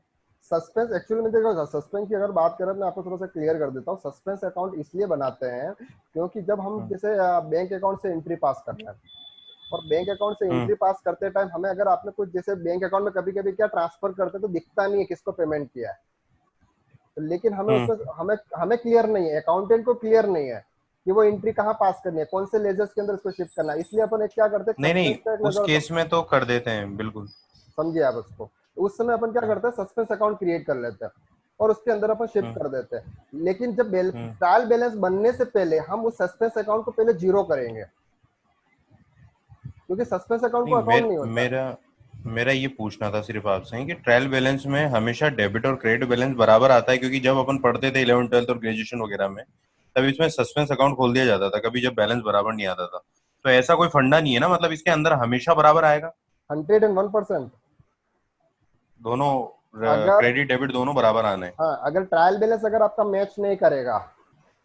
सस्पेंस एक्चुअली में देखो, सस्पेंस की अगर बात करें मैं आपको थोड़ा सा क्लियर कर देता हूँ। सस्पेंस अकाउंट इसलिए बनाते हैं क्योंकि जब हम जैसे बैंक अकाउंट से एंट्री पास करना है और बैंक अकाउंट से एंट्री पास करते टाइम हमें अगर आपने कुछ जैसे बैंक अकाउंट में कभी कभी क्या ट्रांसफर करते तो दिखता नहीं है किसको पेमेंट किया है, लेकिन हमें उसमें हमें क्लियर नहीं है, अकाउंटेंट को क्लियर नहीं है कि वो एंट्री कहाँ पास करनी है, कौन से लेजर्स के अंदर इसको शिफ्ट करना है। इसलिए अपन एक क्या करते हैं, नहीं उस केस में तो कर देते हैं बिल्कुल, समझिए आप उसको। उस समय अपन क्या करते हैं, सस्पेंस अकाउंट क्रिएट कर लेते हैं और उसके अंदर अपन शिफ्ट कर देते हैं। लेकिन जब ट्रायल बैलेंस बनने से पहले हम उस सस्पेंस अकाउंट को पहले जीरो करेंगे क्योंकि सस्पेंस अकाउंट को अकाउंट नहीं होता। मेरा ये पूछना था सिर्फ आपसे कि ट्रायल बैलेंस में हमेशा डेबिट और क्रेडिट बैलेंस बराबर आता है, क्योंकि जब अपन पढ़ते थे 11th 12th और ग्रेजुएशन वगैरह में तब इसमें सस्पेंस अकाउंट खोल दिया जाता था कभी जब बैलेंस बराबर नहीं आता था। तो ऐसा कोई फंडा नहीं है ना, मतलब इसके अंदर हमेशा बराबर आएगा 101%। दोनों क्रेडिट डेबिट दोनों बराबर आने। हाँ, अगर ट्रायल बैलेंस अगर आपका मैच नहीं करेगा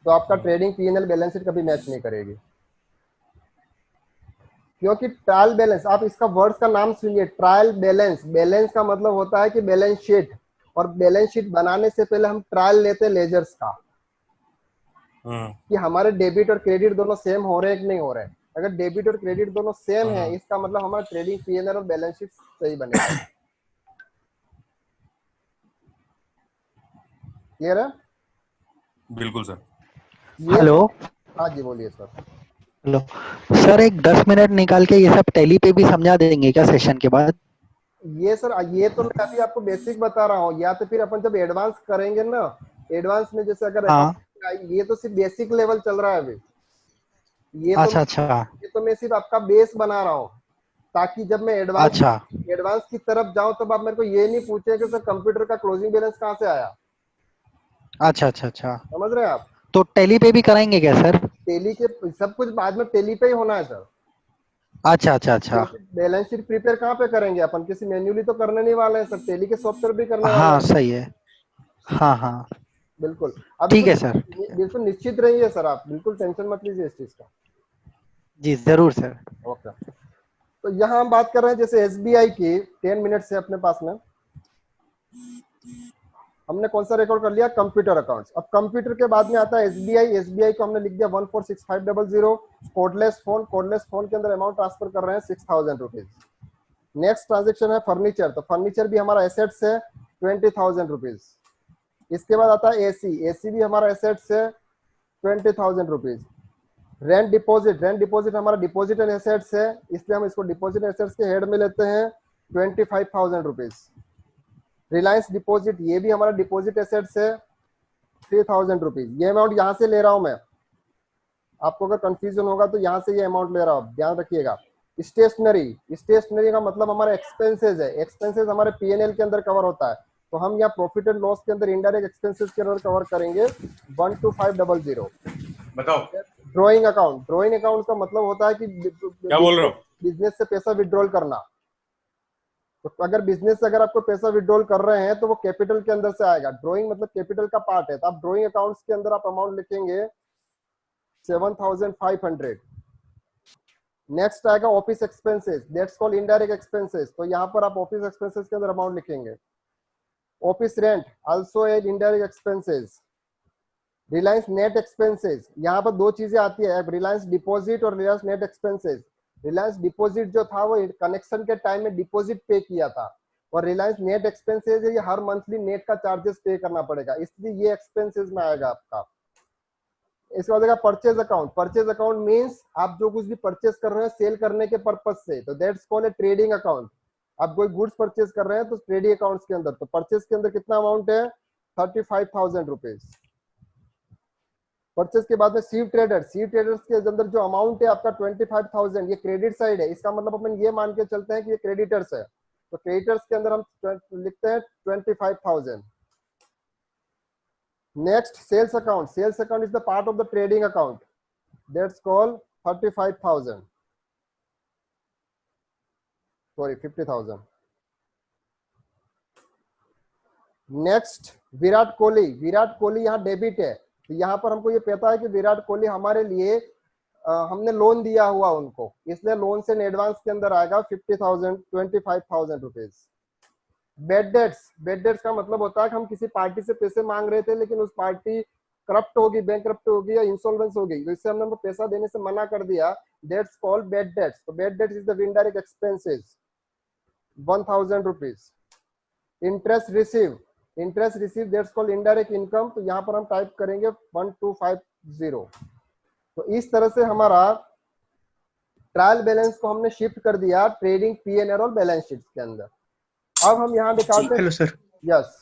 तो आपका ट्रेडिंग पीएनएल बैलेंस शीट कभी मैच नहीं करेगी, क्योंकि ट्रायल बैलेंस, आप इसका वर्ड्स का नाम सुनिए, ट्रायल बैलेंस। बैलेंस का मतलब होता है कि बैलेंस शीट, और बैलेंस शीट बनाने से पहले हम ट्रायल लेते हैं लेजर्स का कि हमारे डेबिट और क्रेडिट दोनों सेम हो रहे हैं कि नहीं हो रहे हैं। अगर डेबिट और क्रेडिट दोनों सेम है इसका मतलब हमारा ट्रेडिंग पीएनएल और बैलेंस शीट सही बनेगा। क्लियर है? बिल्कुल सर। हेलो, हाँ जी बोलिए सर। हेलो सर, एक 10 मिनट निकाल के ये सब टैली पे भी समझा देंगे क्या सेशन के बाद? ये सर, ये तो मैं अभी आपको बेसिक बता रहा हूँ, या तो फिर अपन जब एडवांस करेंगे ना, एडवांस में जैसे अगर ये तो सिर्फ बेसिक लेवल चल रहा है अभी, ये तो मैं सिर्फ आपका बेस बना रहा हूँ ताकि जब मैं एडवांस की तरफ जाऊं तब आप मेरे को ये नहीं पूछे कि सर कंप्यूटर का क्लोजिंग बैलेंस कहाँ से आया। अच्छा, समझ रहे हैं आप? तो टैली पे भी कराएंगे क्या सर? टैली के सब कुछ बाद में टैली पे ही होना है सर। अच्छा। बैलेंस शीट प्रिपेयर कहाँ पे करेंगे अपन, किसी मैन्युअली तो करने नहीं वाले हैं सर, टैली के सॉफ्टवेयर भी करने वाले हैं। हाँ सही है, हाँ बिल्कुल। ठीक है सर, बिल्कुल निश्चित रहिए सर, आप बिल्कुल टेंशन मत लीजिए इस चीज का। जी जरूर सर। ओके, तो यहाँ हम बात कर रहे हैं जैसे एसबीआई की 10 मिनट से अपने पास में हमने कौन सा रिकॉर्ड कर लिया, कंप्यूटर अकाउंट्स। अब कंप्यूटर के बाद में आता है एसबीआई। एसबीआई को हमने लिख दिया 146500 कोडलेस फोन के अंदर अमाउंट ट्रांसफर कर रहे हैं 6000 रुपीज। नेक्स्ट ट्रांजेक्शन है फर्नीचर, तो फर्नीचर भी हमारा एसेट्स है 20,000 रुपीज। इसके बाद आता है एसी भी हमारा एसेट्स है 20,000 रुपीज। रेंट डिपॉजिट हमारा डिपॉजिट एंड एसेट्स है, इसलिए हम इसको डिपॉजिट एसेट्स के हेड में लेते हैं 25,000 रुपीज। रिलायंस डिपॉजिट, ये भी हमारा डिपॉजिट एसेट्स है 3,000 रुपीज। ये अमाउंट यहाँ से ले रहा हूं मैं, आपको अगर कंफ्यूजन होगा तो यहाँ से ये अमाउंट ले रहा हूं, ध्यान रखिएगा। स्टेशनरी का मतलब हमारा एक्सपेंसेस है, एक्सपेंसेस हमारे पीएनएल के अंदर कवर होता है, तो हम यहाँ प्रॉफिट एंड लॉस के अंदर इनडायरेक्ट एक्सपेंसेस के अंदर कवर करेंगे 12500। बताओ। ड्रॉइंग अकाउंट का मतलब होता है कि क्या बोल रहे हो, बिजनेस से पैसा विड्रॉल करना। तो अगर बिजनेस से अगर आपको पैसा विड्रॉल कर रहे हैं तो वो कैपिटल के अंदर से आएगा। ड्रॉइंग मतलब कैपिटल का पार्ट है, तो आप ड्रॉइंग अकाउंट्स के अंदर आप अमाउंट लिखेंगे 7,500। नेक्स्ट आएगा office expenses, that's called indirect expenses, तो यहाँ पर आप ऑफिस एक्सपेंसेस के अंदर अमाउंट लिखेंगे। Office rent also as indirect expenses. Reliance net expenses, यहाँ पर दो चीजें आती है, रिलायंस डिपॉजिट और Reliance net expenses. Reliance deposit जो था वो कनेक्शन के टाइम में डिपॉजिट पे किया था, और रिलायंस नेट एक्सपेंसेस है, ये हर मंथली नेट का चार्जेस पे करना पड़ेगा, इसलिए ये एक्सपेंसेस में आएगा आपका। इसके बाद purchase account. Purchase account means आप जो कुछ भी परचेज कर रहे हैं सेल करने के पर्पज से, तो that's called a trading account. आप कोई गुड्स परचेज कर रहे हैं तो ट्रेडिंग अकाउंट्स के अंदर, तो परचेज के अंदर कितना अमाउंट है 35,000 रुपीज। परचेज के बाद में सी ट्रेडर्स के अंदर जो अमाउंट है आपका 25,000, ये क्रेडिट साइड है, इसका मतलब अपन ये मान के चलते हैं कि ये क्रेडिटर्स है, तो क्रेडिटर्स के अंदर हम लिखते हैं 25,000। Next sales account. Sales account is the part of the trading account, that's called 35,000, sorry 50,000। Next Virat Kohli. Virat Kohli यहाँ डेबिट है, तो यहाँ पर हमको ये पता है कि विराट कोहली हमारे लिए हमने लोन दिया हुआ उनको, इसलिए लोन से एडवांस के अंदर आएगा 50,000, 25,000 रुपीज। बेड डेट्स का मतलब होता है कि हम किसी पार्टी से पैसे मांग रहे थे, लेकिन उस पार्टी करप्ट होगी, बैंक करप्ट होगी या इंसॉल्वेंस हो गई, तो इससे हमने उनको पैसा देने से मना कर दिया, दैट्स कॉल्ड बेड डेट्स। तो bad debts is the indirect expenses, 1,000 rupees. Interest receive that's called indirect income, तो यहाँ पर हम टाइप करेंगे 1250। तो इस तरह से हमारा ट्रायल बैलेंस को हमने शिफ्ट कर दिया ट्रेडिंग P&L और बैलेंस शीट के अंदर। अब हम यहाँ दिखाते हैं। Hello sir. यस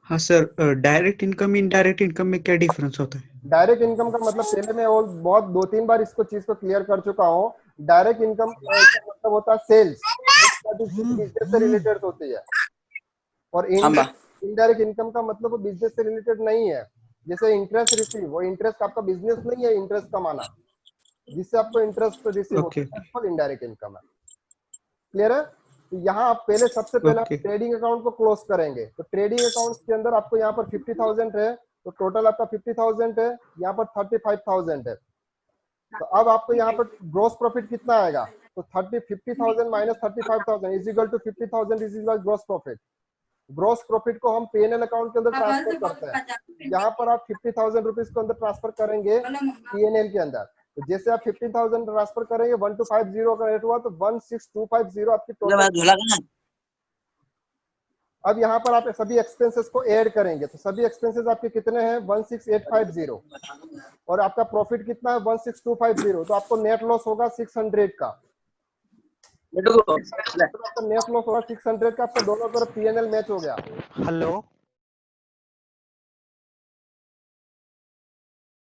हाँ sir, direct income indirect income में क्या डिफरेंस होता है? डायरेक्ट इनकम का मतलब पहले मैं और बहुत 2-3 बार इसको चीज को क्लियर कर चुका हूँ। डायरेक्ट इनकम का मतलब होता है सेल्स, बिजनेस से रिलेटेड होती है, और इनडायरेक्ट इनकम का मतलब वो बिजनेस से रिलेटेड नहीं है। जैसे इंटरेस्ट रिसीव, वो इंटरेस्ट आपका बिजनेस नहीं है, इंटरेस्ट कमाना जिससे आपको इंटरेस्ट रिसीव होता है, इनडायरेक्ट इनकम है। क्लियर है? तो यहाँ आप पहले सबसे पहले आप ट्रेडिंग अकाउंट को क्लोज करेंगे, तो ट्रेडिंग अकाउंट के अंदर आपको यहाँ पर 50,000 है, तो टोटल आपका 50,000 है, यहाँ पर 35,000 है। तो अब आपको यहाँ पर ग्रोस प्रॉफिट कितना आएगा, तो 50,000 minus 35,000 is equal to 50,000 is equal gross profit. Gross profit को हम P&L अकाउंट के अंदर ट्रांसफर करते हैं। यहाँ पर आप 50,000 रुपीज को अंदर ट्रांसफर करेंगे P&L के अंदर, तो जैसे आप 15,000 ट्रांसफर करेंगे 1250 का रेट हुआ, तो 16,250 आपकी टोटल। अब यहाँ पर आप सभी एक्सपेंसेस को ऐड करेंगे, तो सभी एक्सपेंसेस आपके कितने हैं 16,850, और आपका प्रॉफिट कितना है 16,250, तो आपको नेट लॉस होगा 600 का। नेट लॉस होगा 600 का, आपका दोनों तरफ P&L मैच हो गया। हेलो